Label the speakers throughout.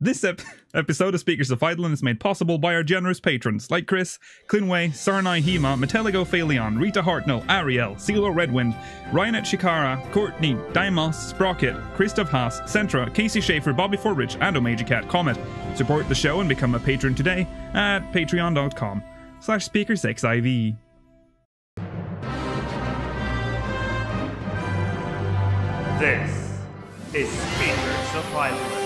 Speaker 1: This episode of Speakers of Eidolon is made possible by our generous patrons like Chris, Clinway, Sarnai Hema, Metalligo Phaleon, Rita Hartnell, Ariel, Silo Redwind, Ryanet Shikara, Courtney, Dimos, Sprocket, Christoph Haas, Centra, Casey Schaefer, Bobby Forrich, and Omegacat Comet. Support the show and become a patron today at patreon.com/SpeakersXIV.
Speaker 2: This is Speakers of Eidolon.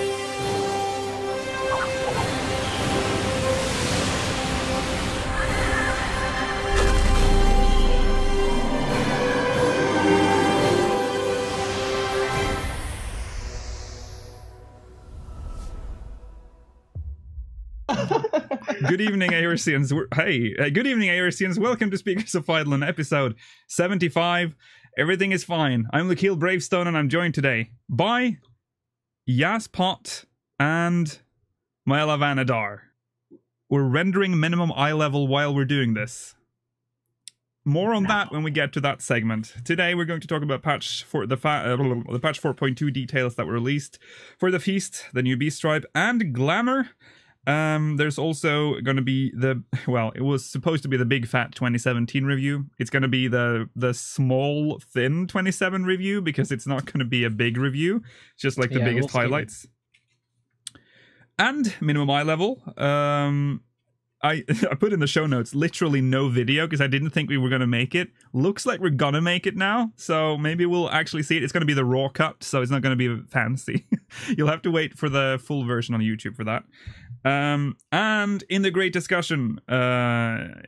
Speaker 1: Good evening, Aercians. Good evening, Aercians. Welcome to Speakers of Eidolon, episode 75. Everything is fine. I'm Lakil Bravestone, and I'm joined today by Yaspot and Maela Vanadar. We're rendering minimum eye level while we're doing this. More on that when we get to that segment. Today we're going to talk about the patch 4.2 details that were released for the Feast, the new Beast Tribe, and Glamour. There's also going to be it was supposed to be the big fat 2017 review. It's going to be the small thin 27 review because it's not going to be a big review. It's just like the biggest highlights. And minimum eye level. I put in the show notes literally no video because I didn't think we were going to make it. Looks like we're going to make it now. So maybe we'll actually see it. It's going to be the raw cut, so it's not going to be fancy. You'll have to wait for the full version on YouTube for that. And in the great discussion,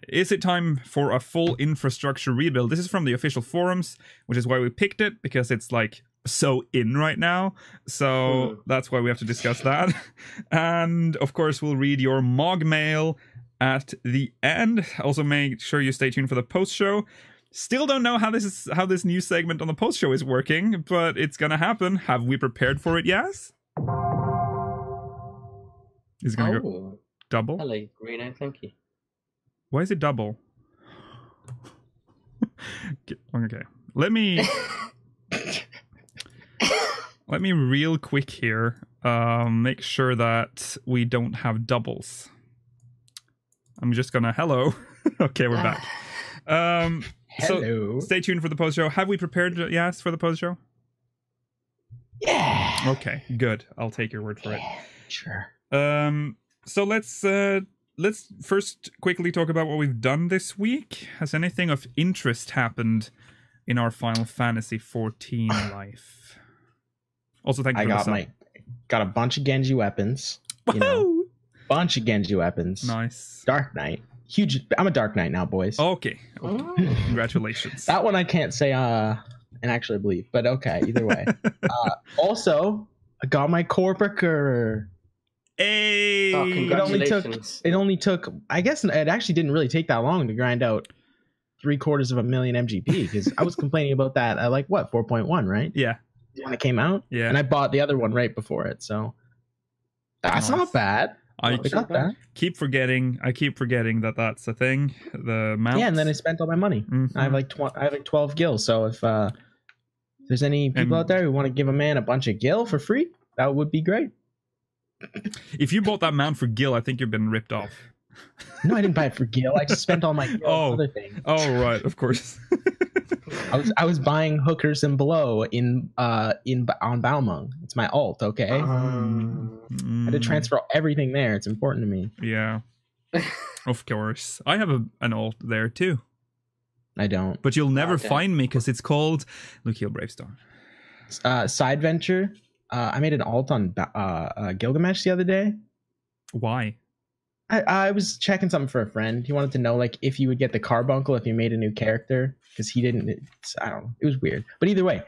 Speaker 1: is it time for a full infrastructure rebuild? This is from the official forums, which is why we picked it, because it's like so in right now. So that's why we have to discuss that. And of course, we'll read your Mog mail at the end. Also, make sure you stay tuned for the post show. Still don't know how this new segment on the post show is working, but it's gonna happen. Have we prepared for it? Yes. Is it gonna go double?
Speaker 3: Hello, Reno. Thank you.
Speaker 1: Why is it double? Okay, let me real quick here make sure that we don't have doubles. I'm just gonna hello. Okay, we're back.
Speaker 4: Hello.
Speaker 1: So stay tuned for the post show. Have we prepared? Yes, for the post show.
Speaker 4: Yeah.
Speaker 1: Okay, good. I'll take your word for it.
Speaker 4: Sure.
Speaker 1: So let's first quickly talk about what we've done this week. Has anything of interest happened in our Final Fantasy XIV life? Also, thank you for
Speaker 4: got a bunch of Genji weapons. You know, bunch of Genji weapons.
Speaker 1: Nice.
Speaker 4: Dark Knight. Huge. I'm a Dark Knight now, boys.
Speaker 1: Okay. Congratulations.
Speaker 4: That one I can't say and actually believe, but okay, either way. Also, I got my Corporate.
Speaker 1: Hey!
Speaker 3: Oh, congratulations.
Speaker 4: It only took, I guess it actually didn't really take that long to grind out 750,000 MGP, because I was complaining about that at 4.1, right?
Speaker 1: Yeah.
Speaker 4: When it came out?
Speaker 1: Yeah.
Speaker 4: And I bought the other one right before it, so that's not bad.
Speaker 1: I
Speaker 4: got that.
Speaker 1: keep forgetting that that's a thing. The mounts.
Speaker 4: Yeah, and then I spent all my money.
Speaker 1: Mm-hmm.
Speaker 4: I have 12 gil, so if there's any people out there who want to give a man a bunch of gil for free, that would be great.
Speaker 1: If you bought that mount for Gil, I think you've been ripped off.
Speaker 4: No, I didn't buy it for Gil. I just spent all my gil on other things.
Speaker 1: Oh, right, of course.
Speaker 4: I was buying hookers and blow on Balmung. It's my alt, okay? I had to transfer everything there. It's important to me.
Speaker 1: Yeah, of course. I have an alt there too.
Speaker 4: I don't.
Speaker 1: But you'll never find me because it's called Lukiel Bravestone.
Speaker 4: Side venture. I made an alt on Gilgamesh the other day.
Speaker 1: Why?
Speaker 4: I was checking something for a friend. He wanted to know if you would get the carbuncle if you made a new character, because he didn't. I don't know. It was weird. But either way,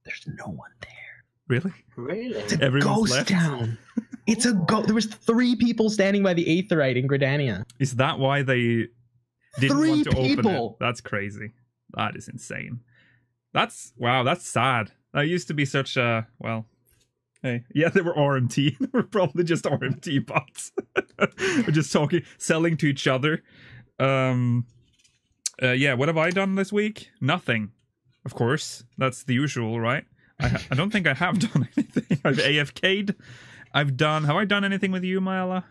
Speaker 4: there's no one there.
Speaker 1: Really?
Speaker 4: It's a ghost town. It's a ghost. There was 3 people standing by the Aetherite in Gridania.
Speaker 1: Is that why they didn't
Speaker 4: 3
Speaker 1: want to
Speaker 4: people.
Speaker 1: open it? That's crazy. That is insane. That's sad. That used to be such a, hey, yeah, they were RMT. They were probably just RMT bots. We're just selling to each other. Yeah, what have I done this week? Nothing. Of course, that's the usual, right? I don't think I have done anything. I've AFK'd. Have I done anything with you, Myla?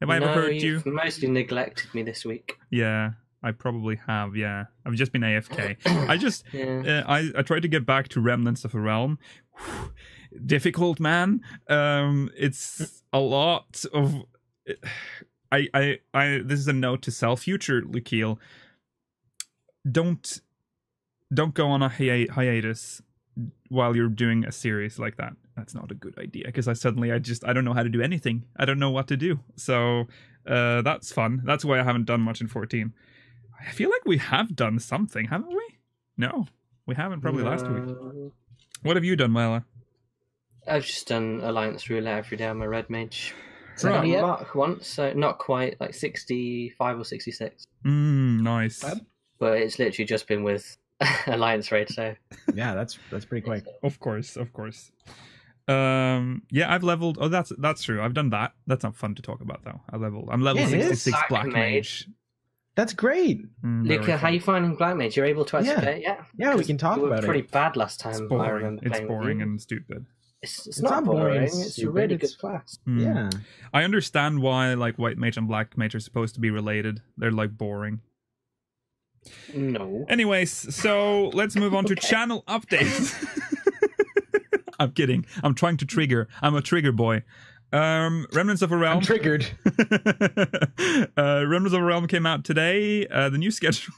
Speaker 1: Have I ever hurt you?
Speaker 3: You've mostly neglected me this week.
Speaker 1: Yeah, I probably have. Yeah, I've just been AFK. I tried to get back to Remnants of a Realm. Difficult, man. It's a lot of. This is a note to self. Future Lukiel. Don't go on a hiatus while you're doing a series like that. That's not a good idea, because I don't know how to do anything. I don't know what to do. So that's fun. That's why I haven't done much in 14. I feel like we have done something, haven't we? No, we haven't. Probably last week. What have you done, Myla?
Speaker 3: I've just done Alliance Roulette every day on my Red Mage.
Speaker 4: So
Speaker 3: I got Mark once, so not quite, like 65 or 66.
Speaker 1: Nice.
Speaker 3: But it's literally just been with Alliance Raid, so...
Speaker 4: Yeah, that's pretty quick.
Speaker 1: Of course. Yeah, I've leveled. Oh, that's true. I've done that. That's not fun to talk about, though. I'm level 66 Black Mage.
Speaker 4: That's great.
Speaker 3: Luca, how you finding Black Mage? You're able to actually play it?
Speaker 4: Yeah, we can talk about it.
Speaker 3: You were pretty bad last time.
Speaker 1: It's boring.
Speaker 3: I remember
Speaker 1: It's boring and stupid.
Speaker 3: It's not boring. It's a really good class.
Speaker 4: Yeah.
Speaker 1: I understand why like White Mage and Black Mage are supposed to be related. They're like boring.
Speaker 3: No.
Speaker 1: Anyways, so let's move on to channel updates. I'm kidding. I'm trying to trigger. I'm a trigger boy. Remnants of a Realm.
Speaker 4: I'm triggered.
Speaker 1: Remnants of a Realm came out today. The new schedule.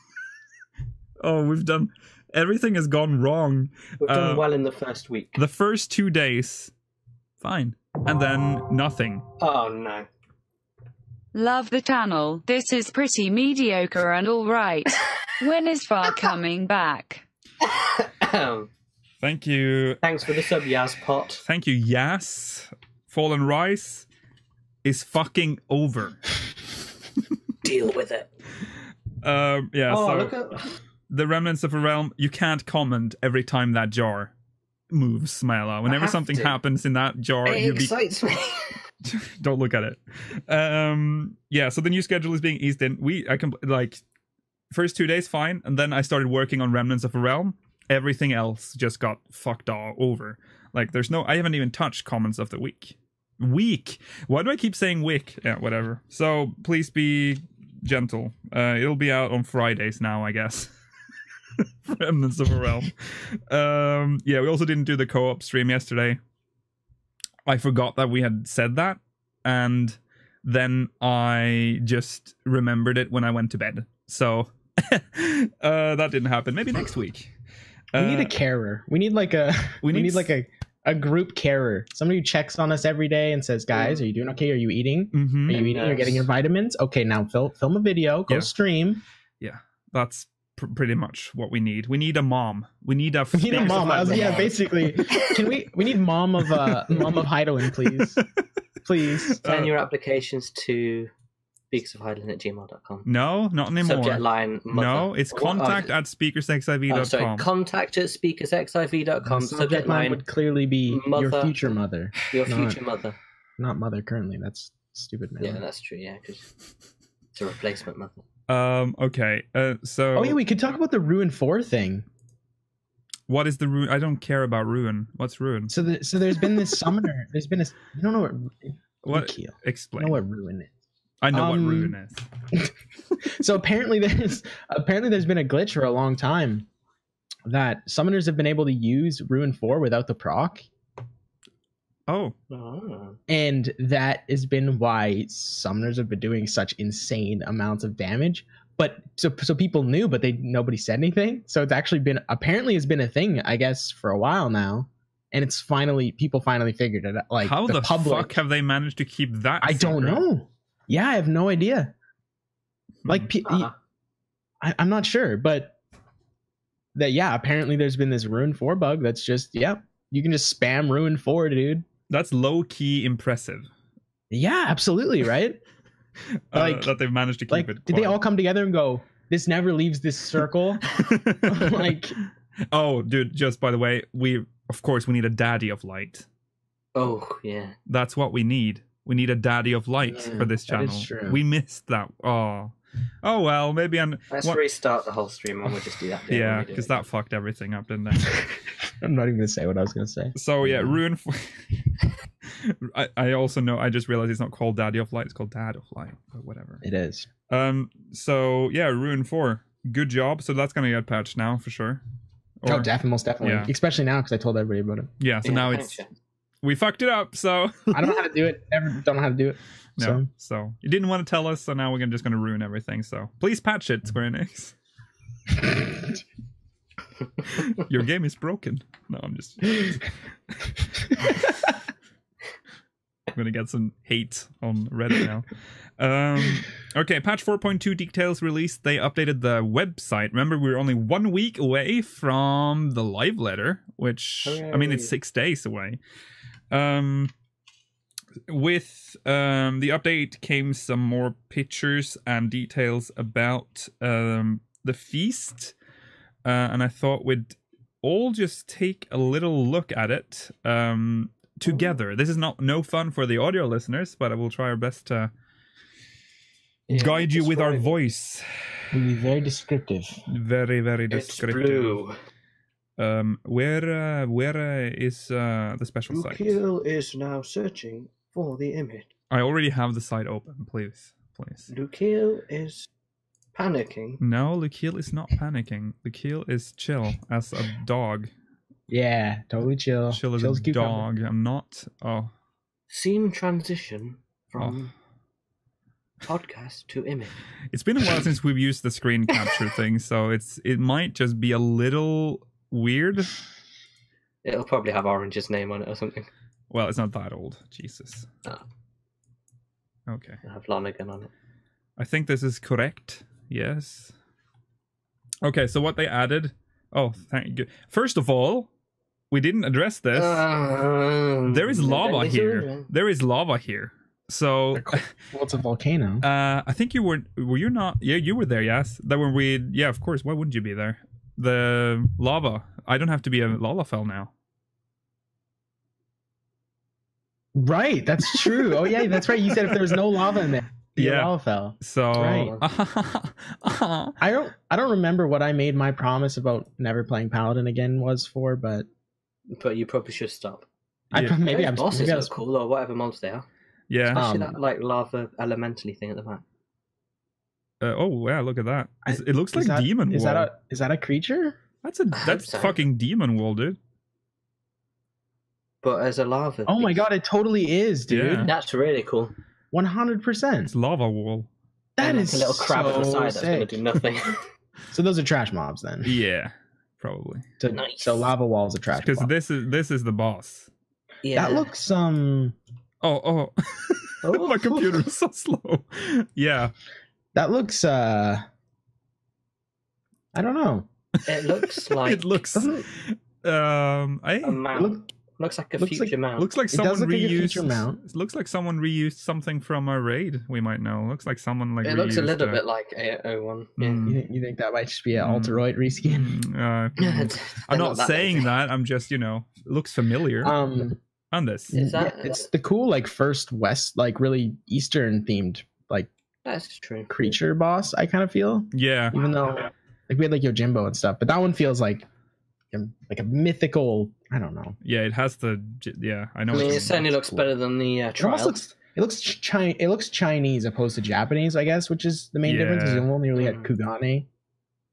Speaker 1: Everything has gone wrong.
Speaker 3: We've done well in the first week.
Speaker 1: The first 2 days, fine. And then nothing.
Speaker 3: Oh, no.
Speaker 5: Love the channel. This is pretty mediocre and alright. When is Far coming back?
Speaker 1: Thank you.
Speaker 3: Thanks for the sub, Yazpot.
Speaker 1: Thank you, Yas. Fallen Rise is fucking over.
Speaker 3: Deal with it.
Speaker 1: Look at... The Remnants of a Realm, you can't comment every time that jar moves, Smila. Whenever something happens in that jar,
Speaker 3: it excites me.
Speaker 1: Don't look at it. So the new schedule is being eased in. First 2 days, fine, and then I started working on Remnants of a Realm. Everything else just got fucked all over. Like, I haven't even touched comments of the week. Week? Why do I keep saying week? Yeah, whatever. So, please be gentle. It'll be out on Fridays now, I guess. Remnants of a Realm. We also didn't do the co-op stream yesterday. I forgot that we had said that, and then I just remembered it when I went to bed. So that didn't happen. Maybe next week.
Speaker 4: We need a carer. We need like a a group carer. Somebody who checks on us every day and says, "Guys, are you doing okay? Are you eating?
Speaker 1: Mm-hmm.
Speaker 4: Are you eating? You're getting your vitamins? Okay, now film a video. Go stream."
Speaker 1: Yeah, that's pretty much what we need. We need a mom. We need a
Speaker 4: mom. Basically. We need mom of Heidelin, please. Please.
Speaker 3: Send your applications to speakersofheidelin@gmail.com.
Speaker 1: No, not anymore.
Speaker 3: Subject line mother.
Speaker 1: No, it's contact@speakersiv.com.
Speaker 3: Sorry, contact@speakersiv.com.
Speaker 4: Subject line would clearly be
Speaker 3: mother,
Speaker 4: your future mother.
Speaker 3: Your future mother.
Speaker 4: Not mother currently. That's stupid, man.
Speaker 3: Yeah, that's true. Yeah, because it's a replacement mother.
Speaker 1: Okay. So.
Speaker 4: Oh yeah, we could talk about the Ruin 4 thing.
Speaker 1: What is the Ruin? I don't care about Ruin. What's Ruin?
Speaker 4: So there's been this summoner. There's been you don't know
Speaker 1: what? Explain.
Speaker 4: I know what Ruin is.
Speaker 1: I know what Ruin is.
Speaker 4: So apparently there's been a glitch for a long time that summoners have been able to use Ruin 4 without the proc.
Speaker 1: Oh.
Speaker 4: And that has been why summoners have been doing such insane amounts of damage. But so people knew, but nobody said anything. So it's actually apparently has been a thing, I guess, for a while now. And it's people finally figured it out. Like,
Speaker 1: how the fuck have they managed to keep that?
Speaker 4: I don't know. Yeah, I have no idea. Like, I'm not sure, but apparently there's been this Ruin 4 bug that's just, you can just spam Ruin 4, dude.
Speaker 1: That's low-key impressive.
Speaker 4: Yeah, absolutely, right?
Speaker 1: That they've managed to keep it quiet.
Speaker 4: Did they all come together and go, this never leaves this circle?
Speaker 1: Oh, dude, just by the way, we need a daddy of light.
Speaker 3: Oh, yeah.
Speaker 1: That's what we need. We need a daddy of light for this channel.
Speaker 4: That is true.
Speaker 1: We missed that. Oh well, maybe
Speaker 3: let's restart the whole stream and we'll just do that.
Speaker 1: Yeah, because that fucked everything up, didn't it?
Speaker 4: I'm not even gonna say what I was gonna say.
Speaker 1: So yeah, Ruin 4. I also know. I just realized it's not called Daddy of Light. It's called Dad of Light. But whatever.
Speaker 4: It is.
Speaker 1: So yeah, Ruin 4. Good job. So that's gonna get patched now for sure.
Speaker 4: Oh, definitely, most definitely.
Speaker 1: Yeah.
Speaker 4: Especially now because I told everybody about it.
Speaker 1: Yeah. So now it's we fucked it up. So
Speaker 4: I don't know how to do it. Never don't know how to do it.
Speaker 1: no. So you didn't want to tell us. So now we're just gonna ruin everything. So please patch it, Square Enix. Your game is broken. No, I'm just. I'm gonna get some hate on Reddit now. Okay, patch 4.2 details released. They updated the website. Remember, we were only 1 week away from the live letter, which I mean, it's 6 days away. With the update came some more pictures and details about the feast, and I thought we'd all just take a little look at it together. This is no fun for the audio listeners, but I will try our best to guide you with our voice.
Speaker 4: We'll be very descriptive.
Speaker 1: Very, very descriptive.
Speaker 3: It's blue.
Speaker 1: Where is the special site?
Speaker 3: Lukiel is now searching for the image.
Speaker 1: I already have the site open. Please.
Speaker 3: Lukiel is panicking.
Speaker 1: No, Lukiel is not panicking. Lukiel is chill as a dog.
Speaker 4: Yeah, totally chill.
Speaker 1: Chill as
Speaker 4: Chill's
Speaker 1: a
Speaker 4: cucumber.
Speaker 1: dog. I'm not. Oh.
Speaker 3: Scene transition from podcast to image.
Speaker 1: It's been a while since we've used the screen capture thing, so it might just be a little weird.
Speaker 3: It'll probably have Orange's name on it or something.
Speaker 1: Well, it's not that old. Jesus.
Speaker 3: Oh.
Speaker 1: Okay.
Speaker 3: It'll have Lonergan on it.
Speaker 1: I think this is correct. Yes. Okay, so what they added. Oh, thank you. First of all, we didn't address this. There is lava here. There is lava here. So,
Speaker 4: well, it's a volcano.
Speaker 1: I think you were you not? Yeah, you were there. Yes, that when we. Yeah, of course. Why wouldn't you be there? The lava. I don't have to be a Lalafell now.
Speaker 4: Right, that's true. Oh yeah, that's right. You said if there was no lava in there,
Speaker 1: yeah,
Speaker 4: Lalafell.
Speaker 1: So
Speaker 4: right. I don't remember what I made my promise about never playing Paladin again was for, but
Speaker 3: you probably should stop.
Speaker 4: Maybe I'm
Speaker 3: bosses are cool or whatever mobs they are.
Speaker 1: Yeah,
Speaker 3: especially that like lava elementally thing at the back.
Speaker 1: Oh yeah, look at that. It looks like demon
Speaker 4: wall.
Speaker 1: Wall.
Speaker 4: Is that a creature?
Speaker 1: That's fucking demon wall, dude.
Speaker 3: But as a lava.
Speaker 4: Oh my god, it totally is, dude.
Speaker 1: Yeah.
Speaker 3: That's really cool.
Speaker 4: 100%.
Speaker 1: It's lava wall.
Speaker 4: That is
Speaker 3: like a little crab
Speaker 4: so
Speaker 3: at the side that's
Speaker 4: sick.
Speaker 3: going to do nothing.
Speaker 4: So those are trash mobs then.
Speaker 1: Yeah, probably.
Speaker 3: Nice.
Speaker 4: So lava wall's a trash
Speaker 1: because
Speaker 4: mob.
Speaker 1: this is the boss.
Speaker 3: Yeah.
Speaker 4: That looks
Speaker 1: Oh. My computer is so slow. Yeah.
Speaker 4: That looks I don't know.
Speaker 3: It looks like
Speaker 1: it looks
Speaker 3: a mount. Looks like a future mount.
Speaker 1: Looks like someone reused.
Speaker 4: Mount.
Speaker 1: Looks like someone reused something from a raid. We might know. Looks like someone like.
Speaker 3: It looks a little bit like A01. Yeah.
Speaker 4: You think that might just be an Alteroid reskin?
Speaker 1: I'm not saying that. I'm just it looks familiar. On this,
Speaker 4: it's the cool like first West like really Eastern themed like
Speaker 3: that's true
Speaker 4: creature boss. I kind of feel even though like we had like Yojimbo and stuff, but that one feels like a mythical. I don't know.
Speaker 1: Yeah, it has the. Yeah, I know.
Speaker 3: I mean, it certainly looks better than the trial.
Speaker 4: It looks Chinese opposed to Japanese, I guess, which is the main difference. Because you only really had Kugane.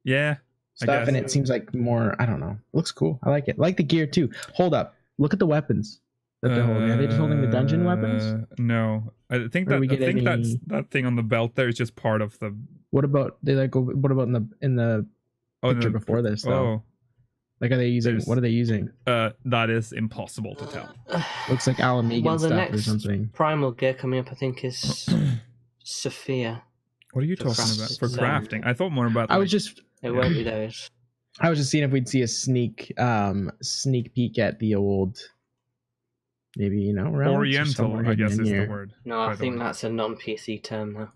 Speaker 1: Yeah.
Speaker 4: Stuff, and it seems like more. I don't know. It looks cool. I like it. I like the gear too. Hold up. Look at the weapons. Are they just holding the dungeon weapons?
Speaker 1: No, I think that thing on the belt there is just part of the.
Speaker 4: What about in the picture before this though?
Speaker 1: Oh.
Speaker 4: Like, are they using? What are they using?
Speaker 1: That is impossible to tell.
Speaker 4: Looks like Alamegan stuff or something.
Speaker 3: Primal gear coming up, I think, is Sophia.
Speaker 1: What are you talking about? For crafting? I thought more about.
Speaker 4: I was just.
Speaker 3: It won't be those.
Speaker 4: I was just seeing if we'd see a sneak peek at the old. Maybe
Speaker 1: Oriental, I guess is the word.
Speaker 3: No, I think that's a non-PC term now.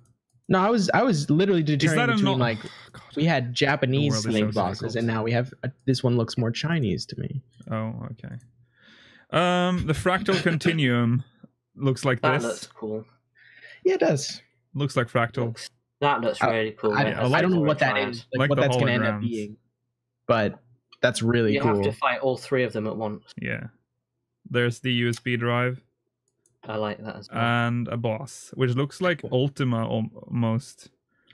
Speaker 4: No, I was literally determining between we had Japanese snake bosses, and now we have this one looks more Chinese to me.
Speaker 1: Oh, okay. The fractal continuum looks like this.
Speaker 3: That looks cool.
Speaker 4: Yeah, it does.
Speaker 1: Looks like fractal.
Speaker 3: That looks really cool.
Speaker 4: I don't know what that is, like what that's going to end up being, but that's really cool.
Speaker 3: You have to fight all three of them at once.
Speaker 1: Yeah. There's the USB drive.
Speaker 3: I like that as well.
Speaker 1: and a boss, which looks like Ultima almost.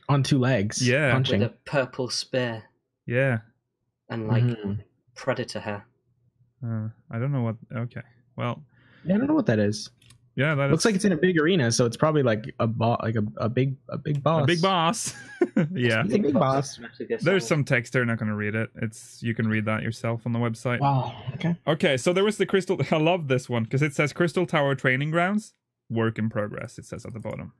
Speaker 4: On 2 legs.
Speaker 1: Yeah.
Speaker 4: Punching.
Speaker 3: With a purple spear
Speaker 1: Yeah.
Speaker 3: and like
Speaker 4: Mhm.
Speaker 3: predator hair.
Speaker 1: I don't know what. Okay. Well,
Speaker 4: Yeah, I don't know what that is.
Speaker 1: yeah, that
Speaker 4: Looks like it's in a big arena, so it's probably like a big boss.
Speaker 1: a big boss. Yeah.
Speaker 4: It's a big boss.
Speaker 1: There's some text there. Not going to read it. You can read that yourself on the website.
Speaker 4: Wow. Okay.
Speaker 1: Okay, so there was the Crystal. I love this one because it says Crystal Tower Training Grounds, work in progress. It says at the bottom.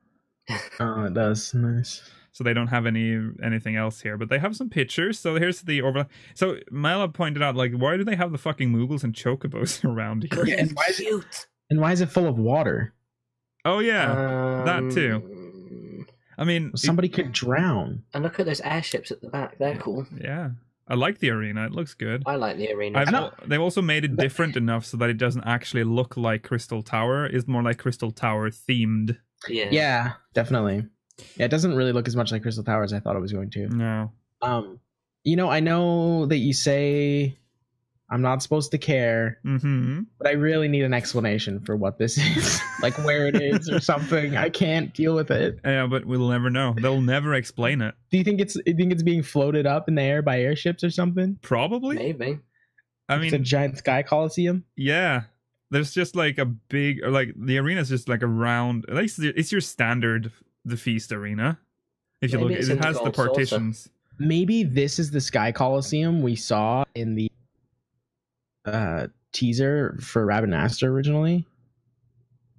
Speaker 4: Oh, it does. Nice.
Speaker 1: So they don't have anything else here, but they have some pictures. So here's the overlay. So Mela pointed out, like, why do they have the fucking Moogles and Chocobos around here?
Speaker 4: Yeah, and why is it full of water?
Speaker 1: Oh yeah, that too. I mean,
Speaker 4: Somebody could drown.
Speaker 3: And look at those airships at the back. They're cool.
Speaker 1: Yeah, I like the arena. It looks good.
Speaker 3: I like the arena.
Speaker 1: They've also made it different enough so that it doesn't actually look like Crystal Tower. It's more like Crystal Tower themed.
Speaker 3: Yeah.
Speaker 4: Yeah, definitely. Yeah, it doesn't really look as much like Crystal Tower as I thought it was going to.
Speaker 1: No.
Speaker 4: I know that you say I'm not supposed to care, but I really need an explanation for what this is, like where it is or something. I can't deal with it.
Speaker 1: Yeah, but we'll never know. They'll never explain it.
Speaker 4: Do you think it's being floated up in the air by airships or something?
Speaker 1: Probably.
Speaker 3: Maybe.
Speaker 1: I
Speaker 4: It's a
Speaker 1: mean,
Speaker 4: giant sky coliseum.
Speaker 1: yeah. There's just like a big, or like the arena's just like a round. Like it's your standard the feast arena. If you
Speaker 3: Maybe
Speaker 1: look,
Speaker 3: it's
Speaker 1: it
Speaker 3: in the
Speaker 1: has the
Speaker 3: gold saucer.
Speaker 1: partitions.
Speaker 4: Maybe this is the sky coliseum we saw in the teaser for Rabbit originally.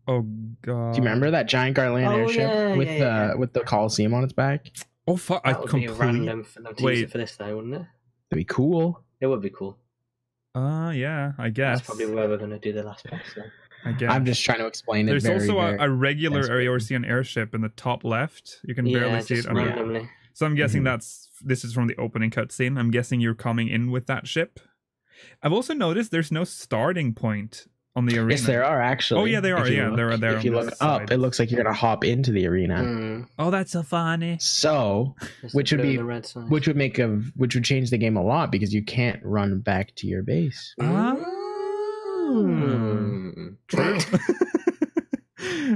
Speaker 1: Oh god.
Speaker 4: Do you remember that giant Garland
Speaker 3: Oh,
Speaker 4: airship
Speaker 3: yeah,
Speaker 4: with
Speaker 3: yeah.
Speaker 4: with the coliseum on its back?
Speaker 1: Oh fuck! I
Speaker 3: That would be
Speaker 1: completely.
Speaker 3: random for them to use
Speaker 1: Wait.
Speaker 3: it for this, though, wouldn't it?
Speaker 4: That'd be cool.
Speaker 3: It would be cool.
Speaker 1: Yeah, I guess.
Speaker 3: That's probably where we're going to do the last boss, then.
Speaker 1: I guess.
Speaker 4: I'm just trying to explain it.
Speaker 1: There's
Speaker 4: very,
Speaker 1: also
Speaker 4: very-
Speaker 1: a regular
Speaker 4: desperately.
Speaker 1: Eorzean airship in the top left. You can
Speaker 3: Yeah,
Speaker 1: barely see it.
Speaker 3: just
Speaker 1: under-
Speaker 3: randomly.
Speaker 1: So I'm guessing
Speaker 4: Mhm.
Speaker 1: this is from the opening cutscene. I'm guessing you're coming in with that ship. I've also noticed there's no starting point on the arena.
Speaker 4: Yes, there are actually.
Speaker 1: Oh yeah, they are.
Speaker 4: If you
Speaker 1: Yeah,
Speaker 4: look-
Speaker 1: they're there.
Speaker 4: If you
Speaker 1: on
Speaker 4: look
Speaker 1: this
Speaker 4: up,
Speaker 1: side.
Speaker 4: it looks like you're gonna hop into the arena.
Speaker 3: Mm.
Speaker 1: Oh, that's so funny.
Speaker 4: So,
Speaker 3: There's
Speaker 4: Which
Speaker 3: the
Speaker 4: would
Speaker 3: blue
Speaker 4: be-
Speaker 3: and the red side.
Speaker 4: which would change the game a lot because you can't run back to your base.
Speaker 3: Mm.
Speaker 1: True.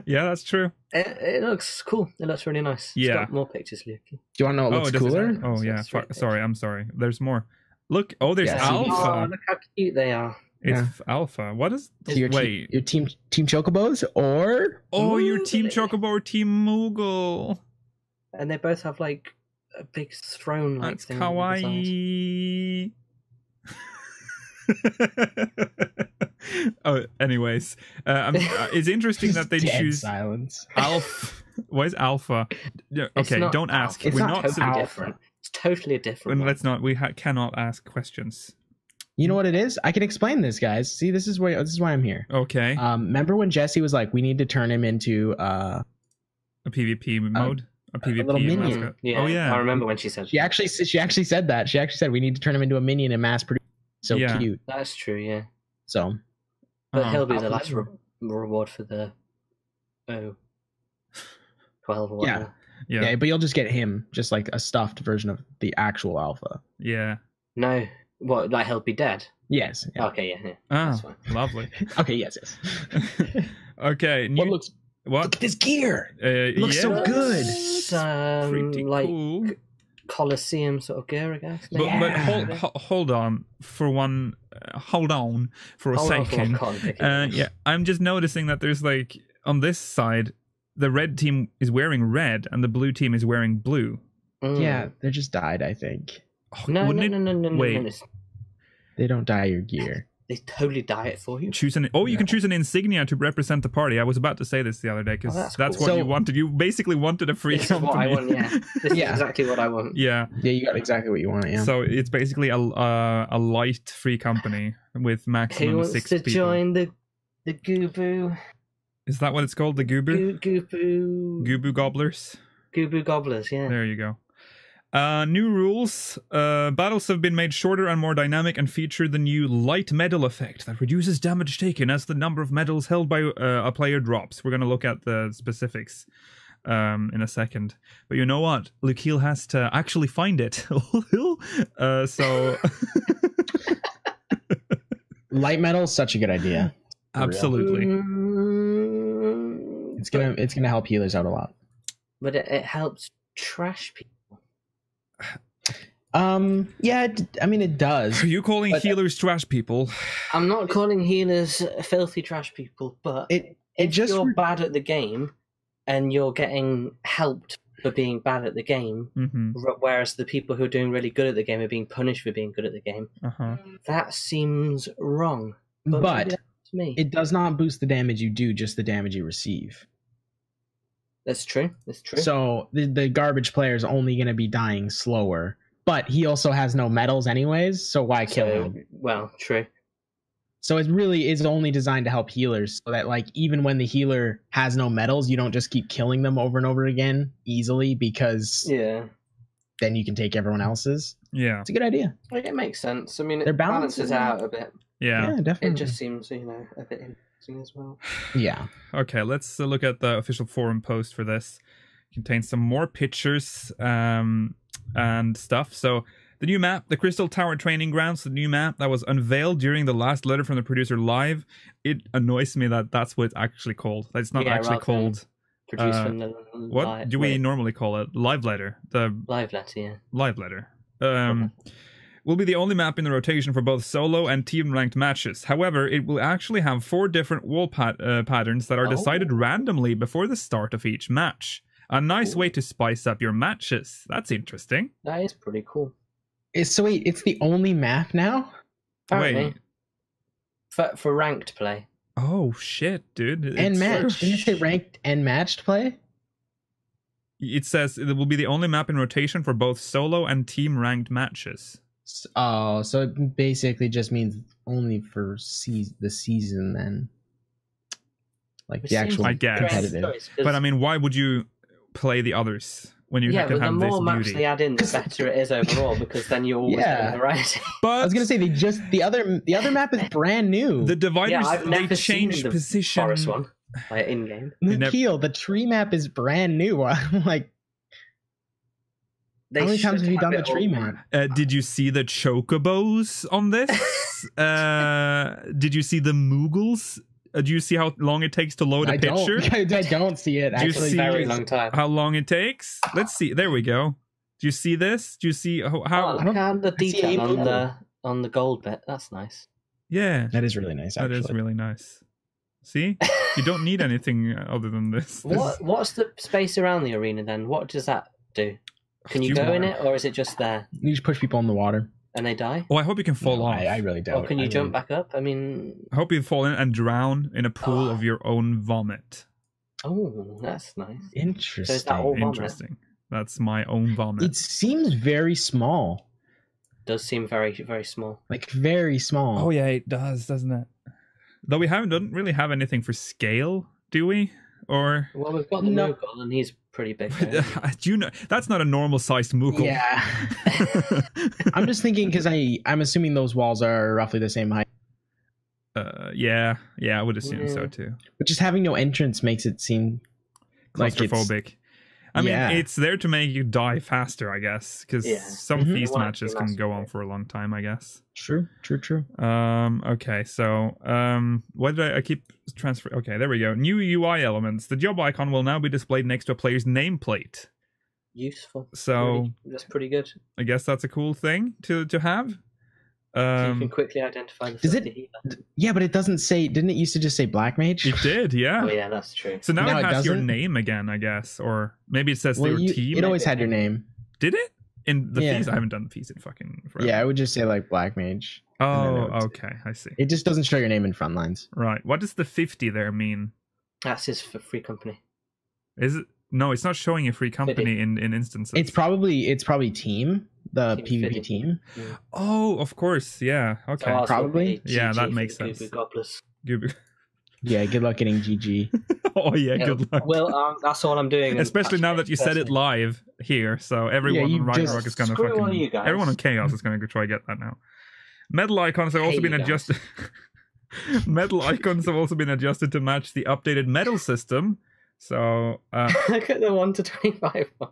Speaker 1: Yeah, that's true.
Speaker 3: It looks cool. It looks really nice.
Speaker 1: Yeah.
Speaker 3: It's got more pictures, Luke.
Speaker 4: Do you want to know what looks
Speaker 1: does it?
Speaker 4: cooler?
Speaker 1: Oh yeah.
Speaker 3: That's right.
Speaker 1: Sorry, I'm sorry. There's more. Look. Oh, there's
Speaker 4: Yeah, see-
Speaker 3: Oh,
Speaker 1: Alpha.
Speaker 3: look how cute they are.
Speaker 1: It's Alpha. What is?
Speaker 4: So your
Speaker 1: Wait.
Speaker 4: your team Chocobos or
Speaker 1: Oh, your Team
Speaker 3: Moogle.
Speaker 1: Chocobo or Team Moogle.
Speaker 3: And they both have like a big throne-like
Speaker 1: That's
Speaker 3: thing. on the side.
Speaker 1: kawaii. Oh, anyways, it's interesting that they
Speaker 4: Dead
Speaker 1: choose
Speaker 4: silence.
Speaker 1: Alpha. Why is Alpha? Yeah,
Speaker 3: It's
Speaker 1: okay,
Speaker 3: not
Speaker 1: don't ask.
Speaker 3: Alpha.
Speaker 4: It's
Speaker 1: We're
Speaker 4: not
Speaker 1: not.
Speaker 3: totally
Speaker 4: Alpha.
Speaker 3: different. It's totally a different. one.
Speaker 1: Let's not. We cannot ask questions.
Speaker 4: You know what it is? I can explain this, guys. See, this is why I'm here.
Speaker 1: Okay,
Speaker 4: Remember when Jesse was like, "We need to turn him into
Speaker 1: a PvP mode, a PvP
Speaker 4: little minion.
Speaker 1: mascot.
Speaker 3: Yeah,
Speaker 1: Oh yeah.
Speaker 3: I remember when she said
Speaker 4: She actually said that. She actually said we need to turn him into a minion and mass produce. So
Speaker 1: Yeah.
Speaker 4: cute.
Speaker 3: that's true. Yeah,
Speaker 4: So
Speaker 3: but
Speaker 1: Oh.
Speaker 3: he'll be the
Speaker 4: Alpha
Speaker 3: last
Speaker 4: never-
Speaker 3: reward for the 12 or
Speaker 4: Yeah.
Speaker 3: whatever.
Speaker 4: yeah, but you'll just get him, just like a stuffed version of the actual alpha.
Speaker 1: Yeah.
Speaker 3: No, what? Like he'll be dead.
Speaker 4: Yes. Yeah.
Speaker 3: Okay, yeah.
Speaker 1: Ah,
Speaker 3: That's fine.
Speaker 1: lovely.
Speaker 4: Okay. Yes.
Speaker 1: Okay.
Speaker 4: What looks?
Speaker 1: What?
Speaker 4: Look at this gear. looks so
Speaker 1: yeah,
Speaker 4: good.
Speaker 3: It's,
Speaker 1: Pretty
Speaker 3: like
Speaker 1: cool.
Speaker 3: Colosseum sort of gear, I guess.
Speaker 1: But
Speaker 4: Yeah.
Speaker 1: hold on for one. Hold on for a
Speaker 3: Hold on for
Speaker 1: second.
Speaker 3: one context.
Speaker 1: Yeah, I'm just noticing that there's like on this side, the red team is wearing red and the blue team is wearing blue.
Speaker 3: Mm.
Speaker 4: Yeah, they just dyed. I think
Speaker 1: Oh,
Speaker 3: No, no,
Speaker 1: wouldn't
Speaker 3: no,
Speaker 1: it-
Speaker 3: no, no, no,
Speaker 1: wait.
Speaker 3: no.
Speaker 4: they don't dye your gear.
Speaker 3: They totally dye it for you.
Speaker 1: Choose an. Oh, you can choose an insignia to represent the party. I was about to say this the other day because
Speaker 3: Oh, that's
Speaker 1: that's
Speaker 3: cool.
Speaker 1: what
Speaker 4: So-
Speaker 1: you wanted. You basically wanted a free
Speaker 3: This is
Speaker 1: company.
Speaker 3: what I want, yeah. This
Speaker 4: Yeah.
Speaker 3: is exactly what I want.
Speaker 1: Yeah.
Speaker 4: Yeah, you got exactly what you want. Yeah.
Speaker 1: So it's basically a light free company with
Speaker 3: Who
Speaker 1: maximum
Speaker 3: wants
Speaker 1: 6
Speaker 3: to
Speaker 1: people.
Speaker 3: join the Gooboo?
Speaker 1: Is that what it's called? The Goober?
Speaker 3: Gooboo.
Speaker 1: Gooboo Gobblers?
Speaker 3: Gooboo Gobblers, yeah.
Speaker 1: There you go. New rules. Battles have been made shorter and more dynamic and feature the new light medal effect that reduces damage taken as the number of medals held by a player drops. We're going to look at the specifics in a second. But you know what? Lukeil has to actually find it. So...
Speaker 4: Light metal is such a good idea. For real.
Speaker 1: Absolutely.
Speaker 4: It's gonna help healers out a lot.
Speaker 3: But it helps trash people.
Speaker 4: Yeah, I mean it does.
Speaker 1: Are you calling healers trash people?
Speaker 3: I'm not calling healers filthy trash people, but if you're bad at the game and you're getting helped for being bad at the game, whereas the people who are doing really good at the game are being punished for being good at the game, that seems wrong. But me.
Speaker 4: It does not boost the damage you do, just the damage you receive.
Speaker 3: That's true.
Speaker 4: So the garbage player is only going to be dying slower, but he also has no medals anyways, so why kill him?
Speaker 3: Well, true.
Speaker 4: So it really is only designed to help healers, so that like even when the healer has no medals, you don't just keep killing them over and over again easily, because then you can take everyone else's.
Speaker 1: Yeah,
Speaker 4: it's a good idea.
Speaker 3: It makes sense. I mean, it balances out a bit.
Speaker 1: Yeah,
Speaker 4: definitely.
Speaker 3: It just seems, a bit interesting as well.
Speaker 4: Yeah.
Speaker 1: Okay, let's look at the official forum post for this. It contains some more pictures and stuff. So the new map, the Crystal Tower Training Grounds, the new map that was unveiled during the last letter from the producer live. It annoys me that that's what it's actually called. That it's not actually called.
Speaker 3: Produced from the
Speaker 1: what do we normally call it? Live letter. The
Speaker 3: live letter, yeah.
Speaker 1: Live letter. Will be the only map in the rotation for both solo and team ranked matches. However, it will actually have 4 different wall patterns that are decided randomly before the start of each match. A nice way to spice up your matches. That's interesting.
Speaker 3: That is pretty cool.
Speaker 4: So wait, it's the only map now?
Speaker 3: Apparently. Wait. For ranked play.
Speaker 1: Oh shit, dude.
Speaker 4: And match. Didn't it say ranked and matched play?
Speaker 1: It says it will be the only map in rotation for both solo and team ranked matches.
Speaker 4: Oh, so it basically just means only for the season then. Like the actual competitive.
Speaker 1: But I mean, why would you play the others when you can have this beauty?
Speaker 3: Yeah, but the more maps they add in, the better it is overall, because then you always get variety.
Speaker 1: But
Speaker 4: I was gonna say the other map is brand new.
Speaker 1: The dividers they changed position.
Speaker 3: Forest one, like in game.
Speaker 4: Nikhil, the tree map is brand new. I'm like, how many times have you done the tree map?
Speaker 1: Did you see the chocobos on this? Did you see the Moogles? Do you see how long it takes to load a picture?
Speaker 4: I don't see it.
Speaker 1: Do you see
Speaker 3: very long time.
Speaker 1: How long it takes? Let's see. There we go. Do you see this? Do you see how?
Speaker 3: Look at the detail on the gold bit. That's nice.
Speaker 1: Yeah,
Speaker 4: that is really nice. Actually.
Speaker 1: That is really nice. See, you don't need anything other than this.
Speaker 3: What's the space around the arena then? What does that do? Can you go in it, or is it just there?
Speaker 4: You just push people in the water.
Speaker 3: And they die?
Speaker 1: Oh, I hope you can fall off.
Speaker 4: I really don't.
Speaker 3: Or can you jump back up? I mean...
Speaker 1: I hope you fall in and drown in a pool of your own vomit.
Speaker 3: Oh, that's nice.
Speaker 4: Interesting.
Speaker 3: So is that all vomit?
Speaker 1: Interesting. That's my own vomit.
Speaker 4: It seems very small.
Speaker 3: It does seem very, very small.
Speaker 4: Like, very small.
Speaker 1: Oh, yeah, it does, doesn't it? Though we don't really have anything for scale, do we? Or...
Speaker 3: Well, we've got the Moogle, and he's pretty big.
Speaker 1: Do you know that's not a normal sized Moogle?
Speaker 4: Yeah. I'm just thinking because I'm assuming those walls are roughly the same height.
Speaker 1: Yeah, I would assume so too.
Speaker 4: But just having no entrance makes it seem like
Speaker 1: claustrophobic. I mean, it's there to make you die faster, I guess, because some feast matches can go on for a long time, I guess.
Speaker 4: True.
Speaker 1: Okay, so what did I keep transfer? Okay, there we go. New UI elements. The job icon will now be displayed next to a player's nameplate.
Speaker 3: Useful.
Speaker 1: So
Speaker 3: that's pretty good.
Speaker 1: I guess that's a cool thing to have.
Speaker 3: So you can quickly identify the healer.
Speaker 4: Yeah, but it doesn't say. Didn't it used to just say Black Mage?
Speaker 1: It did, yeah.
Speaker 3: Oh yeah, that's true.
Speaker 1: So now it has your name again, I guess, or maybe it says your team.
Speaker 4: It always had your name.
Speaker 1: Did it? In the fees, I haven't done the fees in fucking forever.
Speaker 4: Yeah, I would just say like Black Mage.
Speaker 1: Oh, okay, I see.
Speaker 4: It just doesn't show your name in front lines.
Speaker 1: Right. What does the 50 there mean?
Speaker 3: That's his for free company.
Speaker 1: Is it? No, it's not showing a free company in instances.
Speaker 4: It's probably team. The PvP team.
Speaker 3: Yeah.
Speaker 1: Oh, of course. Yeah. Okay.
Speaker 3: So
Speaker 4: probably.
Speaker 1: Yeah, that makes sense.
Speaker 4: Yeah, good luck getting GG.
Speaker 1: Oh, yeah, good luck.
Speaker 3: Well, that's all I'm doing.
Speaker 1: Especially now that you said it live here, so everyone on Ragnarok is going to fucking... Everyone on Chaos is going to try to get that now. Medal icons have also been adjusted... Medal icons have also been adjusted to match the updated medal system. So...
Speaker 3: Look at the 1 to 25 one.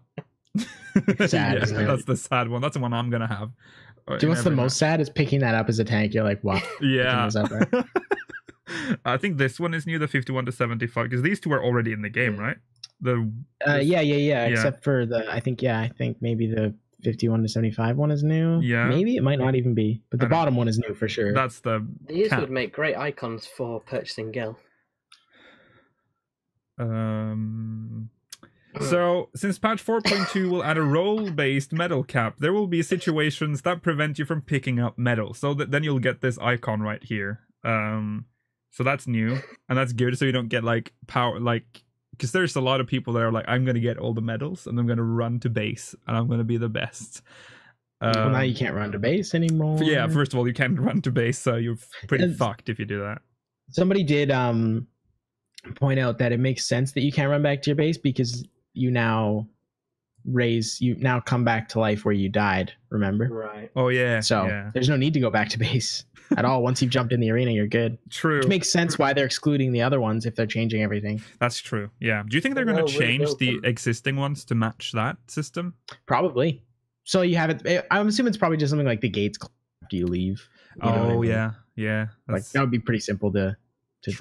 Speaker 4: Sad, isn't it?
Speaker 1: That's the sad one. That's the one I'm gonna have.
Speaker 4: Do you know what's the most sad is picking that up as a tank. You're like, wow.
Speaker 1: Yeah. I think this one is new, the 51 to 75, because these two are already in the game, right?
Speaker 4: Yeah. Except for I think maybe the 51 to 75 one is new.
Speaker 1: Yeah.
Speaker 4: Maybe it might not even be, but the bottom one is new for sure.
Speaker 1: That's
Speaker 3: These would make great icons for purchasing Gil.
Speaker 1: So, since patch 4.2 will add a role-based medal cap, there will be situations that prevent you from picking up medals. So then you'll get this icon right here. So that's new, and that's good. So you don't get like power, like, because there's a lot of people that are like, I'm gonna get all the medals, and I'm gonna run to base, and I'm gonna be the best.
Speaker 4: Well, now you can't run to base anymore.
Speaker 1: Yeah, first of all, you can't run to base, so you're pretty fucked if you do that.
Speaker 4: Somebody did point out that it makes sense that you can't run back to your base because you now come back to life where you died, remember?
Speaker 3: Right.
Speaker 1: Oh yeah.
Speaker 4: So there's no need to go back to base at all. Once you've jumped in the arena, you're good.
Speaker 1: True.
Speaker 4: Which makes sense why they're excluding the other ones if they're changing everything.
Speaker 1: That's true. Yeah. Do you think they're going to change the existing ones to match that system?
Speaker 4: Probably. So you have it. I'm assuming it's probably just something like the gates after you leave. You know what I mean?
Speaker 1: Yeah.
Speaker 4: Like that would be pretty simple to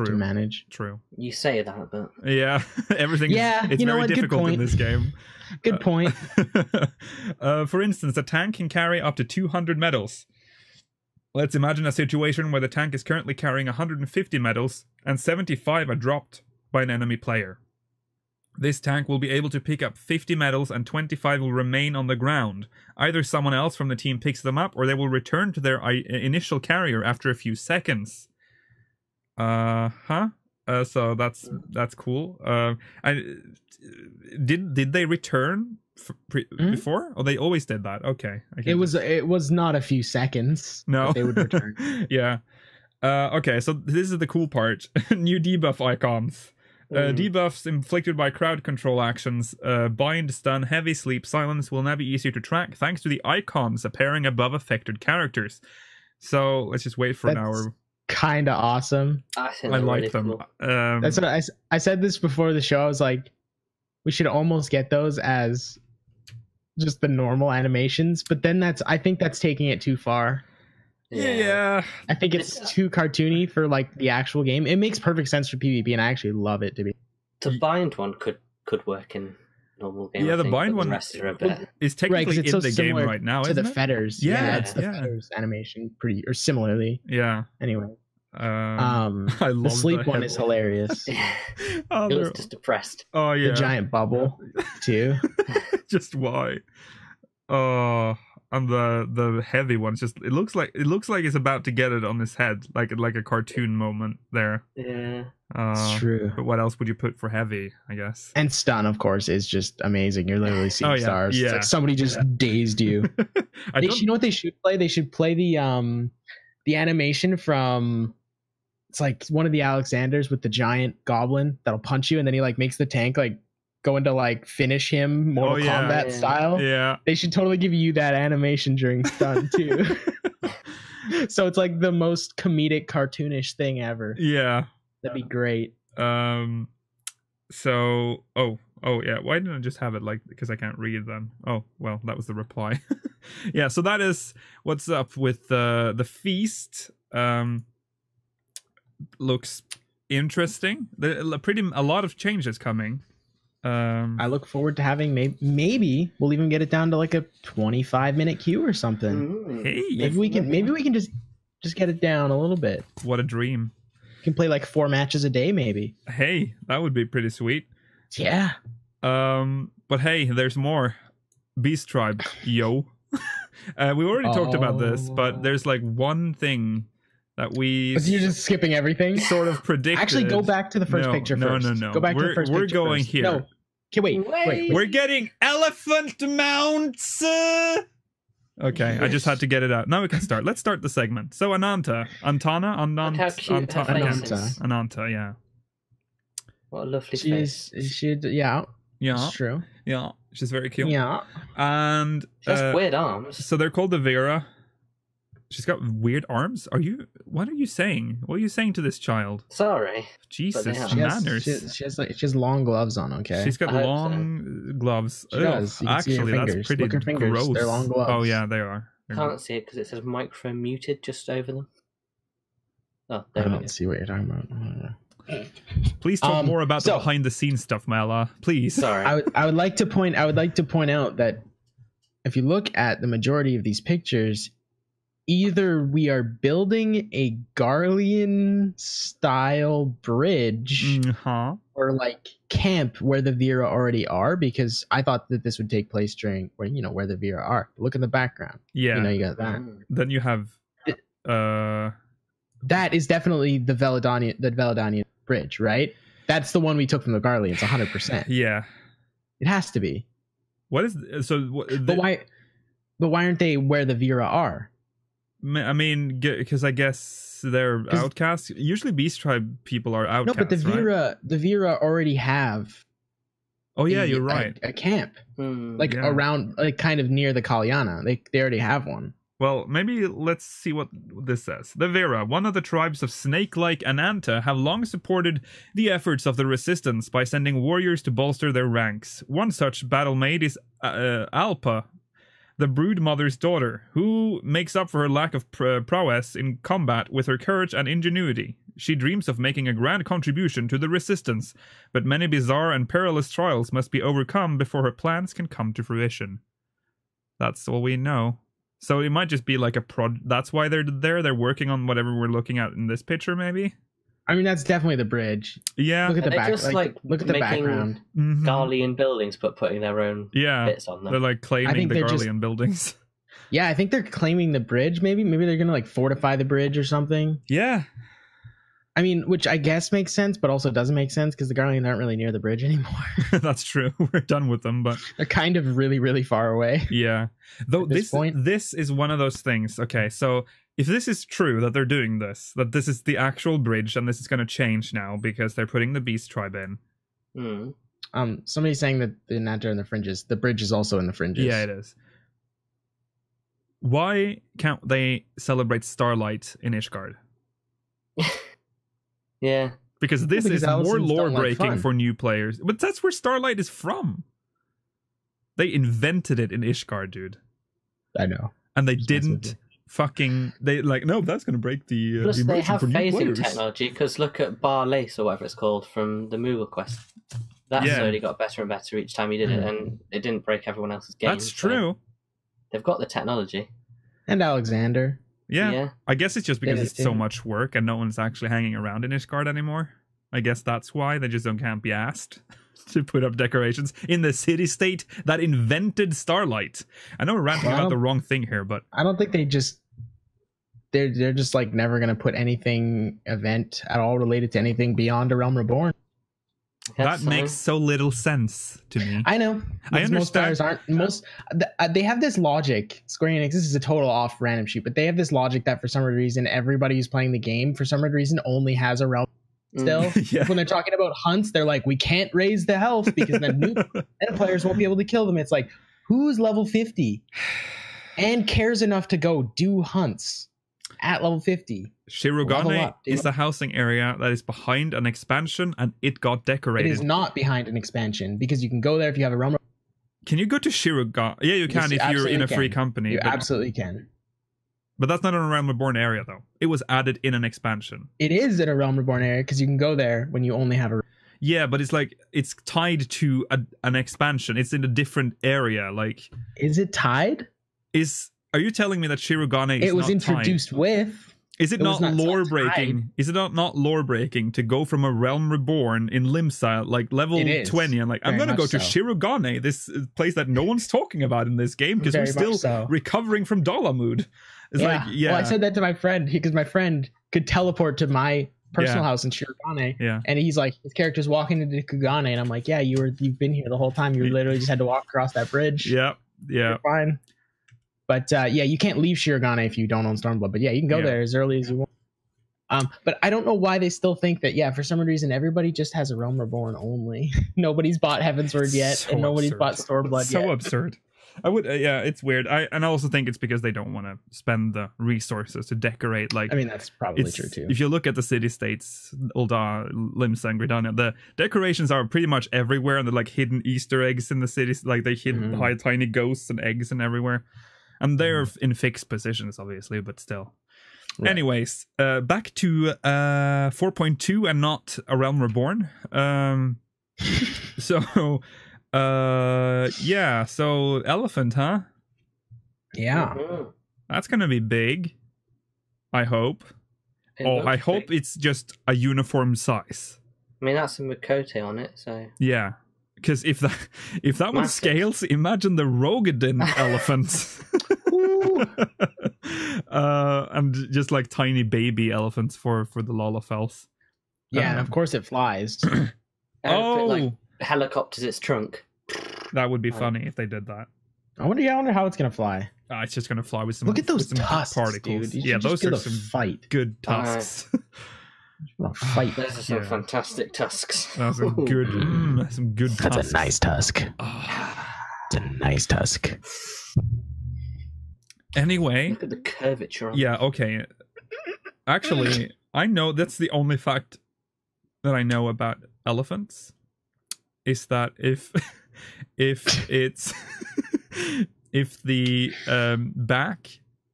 Speaker 4: manage.
Speaker 1: True.
Speaker 3: You say that, but
Speaker 1: yeah, everything.
Speaker 4: Yeah,
Speaker 1: it's very difficult in this game.
Speaker 4: Good point.
Speaker 1: For instance, a tank can carry up to 200 medals. Let's imagine a situation where the tank is currently carrying 150 medals and 75 are dropped by an enemy player. This tank will be able to pick up 50 medals and 25 will remain on the ground. Either someone else from the team picks them up or they will return to their initial carrier after a few seconds. So that's cool. And did they return before? Oh, they always did that. Okay.
Speaker 4: It was not a few seconds.
Speaker 1: No,
Speaker 4: they would return.
Speaker 1: Yeah. Okay. So this is the cool part. New debuff icons. Debuffs inflicted by crowd control actions, bind, stun, heavy, sleep, silence will now be easier to track thanks to the icons appearing above affected characters. So let's just wait for an hour.
Speaker 4: Kind of awesome.
Speaker 3: I
Speaker 1: like
Speaker 3: really
Speaker 1: them.
Speaker 3: Cool.
Speaker 4: That's what I said this before the show. I was like, we should almost get those as just the normal animations, but then I think that's taking it too far.
Speaker 1: Yeah.
Speaker 4: I think it's too cartoony for like the actual game. It makes perfect sense for PvP, and I actually love it to be.
Speaker 3: The bind one could work in normal game.
Speaker 1: Yeah, the bind one is technically in the game right now,
Speaker 4: to
Speaker 1: isn't
Speaker 4: the
Speaker 1: it?
Speaker 4: feathers. Yeah, it's the feathers animation, or similarly.
Speaker 1: Yeah.
Speaker 4: Anyway,
Speaker 1: I love
Speaker 4: the sleep one is hilarious.
Speaker 3: It was just depressed.
Speaker 1: Oh yeah,
Speaker 4: the giant bubble too.
Speaker 1: Just why? Oh. And the heavy ones, just it looks like it's about to get it on his head, like a cartoon moment there.
Speaker 3: Yeah,
Speaker 4: it's true.
Speaker 1: But what else would you put for heavy? I guess.
Speaker 4: And stun, of course, is just amazing. You're literally seeing stars.
Speaker 1: Yeah.
Speaker 4: It's like somebody just dazed you. You know what they should play? They should play the animation from. It's like one of the Alexanders with the giant goblin that'll punch you, and then he like makes the tank like. Going to like finish him Mortal Kombat style.
Speaker 1: Yeah.
Speaker 4: They should totally give you that animation during stun too. So it's like the most comedic cartoonish thing ever.
Speaker 1: Yeah.
Speaker 4: That'd be great.
Speaker 1: So yeah, why didn't I just have it like because I can't read then? Oh, well, that was the reply. Yeah, so that is what's up with the feast. Looks interesting. A lot of changes coming.
Speaker 4: I look forward to having maybe we'll even get it down to like a 25-minute queue or something.
Speaker 1: Hey,
Speaker 4: maybe we can just get it down a little bit.
Speaker 1: What a dream.
Speaker 4: You can play like 4 matches a day maybe.
Speaker 1: Hey, that would be pretty sweet.
Speaker 4: Yeah.
Speaker 1: But hey, there's more. Beast Tribe, yo. We already talked about this, but there's like one thing that we...
Speaker 4: But you're just skipping everything?
Speaker 1: Sort of predicted.
Speaker 4: Actually, go back to the first picture first.
Speaker 1: No.
Speaker 4: Go back to the first picture.
Speaker 1: We're going
Speaker 4: first.
Speaker 1: here.
Speaker 4: No. Okay, wait.
Speaker 1: We're getting elephant mounts! Okay, I just had to get it out. Now we can start. Let's start the segment. So Ananta, yeah.
Speaker 3: What a lovely face.
Speaker 4: Yeah.
Speaker 1: It's
Speaker 4: true.
Speaker 1: Yeah, she's very cute.
Speaker 4: Yeah.
Speaker 1: And
Speaker 3: she has weird arms.
Speaker 1: So they're called the Vera. She's got weird arms. What are you saying? What are you saying to this child?
Speaker 3: Sorry.
Speaker 1: Jesus, manners.
Speaker 4: She has long gloves on, okay?
Speaker 1: She's got long gloves.
Speaker 4: She does.
Speaker 1: Actually, that's pretty
Speaker 4: Look at her fingers.
Speaker 1: gross.
Speaker 4: They're long gloves.
Speaker 1: Oh, yeah, they are.
Speaker 3: Can't see it because it says micro muted just over them. Oh,
Speaker 4: I
Speaker 3: there we go.
Speaker 4: don't see what you're talking about.
Speaker 1: Please talk more about the behind the scenes stuff, Mela. Please.
Speaker 3: Sorry.
Speaker 4: I would like to point out that if you look at the majority of these pictures, either we are building a Garlean style bridge or like camp where the Vera already are, because I thought that this would take place during where the Vera are. Look in the background.
Speaker 1: Yeah.
Speaker 4: You got that.
Speaker 1: Then you have
Speaker 4: that is definitely the Veladonian bridge, right? That's the one we took from the Garleans, 100%.
Speaker 1: Yeah.
Speaker 4: It has to be.
Speaker 1: What is
Speaker 4: but why aren't they where the Vera are?
Speaker 1: I mean, because I guess they're outcasts. Usually Beast Tribe people are outcasts.
Speaker 4: No, but the Vera already have.
Speaker 1: Oh yeah, you're right.
Speaker 4: A camp, around, like kind of near the Kalyana. They already have one.
Speaker 1: Well, maybe let's see what this says. The Vera, one of the tribes of snake-like Ananta, have long supported the efforts of the resistance by sending warriors to bolster their ranks. One such battle maid is Alpa, the Broodmother's daughter, who makes up for her lack of prowess in combat with her courage and ingenuity. She dreams of making a grand contribution to the resistance, but many bizarre and perilous trials must be overcome before her plans can come to fruition. That's all we know. So it might just be like that's why they're there. They're working on whatever we're looking at in this picture, maybe.
Speaker 4: I mean, that's definitely the bridge.
Speaker 1: Yeah.
Speaker 4: Look at the back. Look at the background.
Speaker 3: Garlean buildings, but putting their own bits on them.
Speaker 1: They're like claiming the Garlean buildings.
Speaker 4: Yeah, I think they're claiming the bridge. Maybe they're gonna like fortify the bridge or something.
Speaker 1: Yeah.
Speaker 4: I mean, which I guess makes sense, but also doesn't make sense because the Garleans aren't really near the bridge anymore.
Speaker 1: That's true. We're done with them, but
Speaker 4: they're kind of really, really far away.
Speaker 1: Yeah. Though this is one of those things. Okay, so if this is true that they're doing this, that this is the actual bridge, and this is going to change now because they're putting the Beast Tribe in.
Speaker 4: Somebody's saying that the Ananta are in the fringes. The bridge is also in the fringes.
Speaker 1: Yeah, it is. Why can't they celebrate Starlight in Ishgard?
Speaker 3: Yeah.
Speaker 1: Because this is more lore breaking for new players. But that's where Starlight is from. They invented it in Ishgard, dude.
Speaker 4: I know.
Speaker 1: And they didn't fucking... no, that's going to break the
Speaker 3: Plus, they have
Speaker 1: for new
Speaker 3: phasing
Speaker 1: players.
Speaker 3: technology, because look at Bar Lace, or whatever it's called, from the Moogle quest. That slowly got better and better each time you did it, and it didn't break everyone else's game.
Speaker 1: That's true.
Speaker 3: They've got the technology.
Speaker 4: And Alexander.
Speaker 1: Yeah. I guess it's just because it's so much work and no one's actually hanging around in Ishgard anymore. I guess that's why they just can't be asked to put up decorations in the city-state that invented Starlight. I know we're ranting about the wrong thing here, but
Speaker 4: I don't think they're just like never gonna put anything event at all related to anything beyond A Realm Reborn.
Speaker 1: That makes so little sense to me.
Speaker 4: I know.
Speaker 1: I understand.
Speaker 4: They have this logic. Square Enix, this is a total off random sheet, but they have this logic that for some reason everybody who's playing the game for some reason only has a realm still. When they're talking about hunts, they're like, we can't raise the health because then new players won't be able to kill them. It's like, who's level 50 and cares enough to go do hunts at level 50?
Speaker 1: Shirogane is a housing area that is behind an expansion, and it got decorated.
Speaker 4: It is not behind an expansion because you can go there if you have a realm.
Speaker 1: Can you go to Shirogane? Yeah, you can if you're in a free company.
Speaker 4: You absolutely can.
Speaker 1: But that's not in a Realm Reborn area, though. It was added in an expansion.
Speaker 4: It is in a Realm Reborn area because you can go there when you only have a...
Speaker 1: Yeah, but it's like, it's tied to an expansion. It's in a different area. Like,
Speaker 4: is it tied?
Speaker 1: Are you telling me that Shirogane is not tied?
Speaker 4: It was introduced with...
Speaker 1: Is it not lore breaking? Is it not lore breaking to go from a Realm Reborn in Limsa, like level 20, and like, I'm going to go to Shirogane, this place that no one's talking about in this game because we're still recovering from Dalamud. It's
Speaker 4: Well, I said that to my friend because my friend could teleport to my personal house in Shirogane.
Speaker 1: Yeah.
Speaker 4: And he's like, his character's walking into Kugane, and I'm like, yeah, you've been here the whole time. You literally just had to walk across that bridge.
Speaker 1: Yeah.
Speaker 4: You're fine. But you can't leave Shirogane if you don't own Stormblood. But yeah, you can go there as early as you want. But I don't know why they still think that, for some reason, everybody just has a Realm Reborn only. Nobody's bought Heavensward yet, and nobody's bought Stormblood yet.
Speaker 1: So absurd. I would, it's weird. I also think it's because they don't want to spend the resources to decorate. Like,
Speaker 4: I mean, that's probably true too.
Speaker 1: If you look at the city-states, Ul'dah, Limsa, and Gridania, the decorations are pretty much everywhere, and they're like hidden Easter eggs in the cities. Like, they hide tiny ghosts and eggs and everywhere. And they're in fixed positions, obviously, but still.
Speaker 4: Right.
Speaker 1: Anyways, back to 4.2 and not A Realm Reborn. So elephant, huh?
Speaker 4: Yeah.
Speaker 3: Mhm.
Speaker 1: That's gonna be big. I hope.
Speaker 3: It
Speaker 1: I
Speaker 3: looks
Speaker 1: hope
Speaker 3: big.
Speaker 1: it's just a uniform size.
Speaker 3: I mean, that's a Makote on it, so.
Speaker 1: Yeah. Because if that one
Speaker 3: Massive.
Speaker 1: scales, imagine the Rogadin elephants. And just like tiny baby elephants for the Lolafels.
Speaker 4: Yeah, and of course it flies.
Speaker 3: Put, like,
Speaker 1: Oh,
Speaker 3: helicopters its trunk.
Speaker 1: that would be funny if they did that.
Speaker 4: I wonder how it's gonna fly.
Speaker 1: It's just gonna fly with some.
Speaker 4: Look at those
Speaker 1: with some
Speaker 4: tusks,
Speaker 1: particles.
Speaker 4: dude. You
Speaker 1: Yeah,
Speaker 4: should
Speaker 1: those
Speaker 4: just be
Speaker 1: are
Speaker 4: able to
Speaker 1: some
Speaker 4: fight.
Speaker 1: good tusks.
Speaker 4: Fight.
Speaker 3: Those are some
Speaker 1: Yeah.
Speaker 3: fantastic tusks.
Speaker 1: That's some good. Some good.
Speaker 4: That's
Speaker 1: tusks.
Speaker 4: a nice tusk.
Speaker 1: Ah.
Speaker 4: It's a nice tusk.
Speaker 1: Anyway,
Speaker 3: Look at the curvature on it.
Speaker 1: yeah, okay. Actually, I know that's the only fact that I know about elephants is that if it's if the back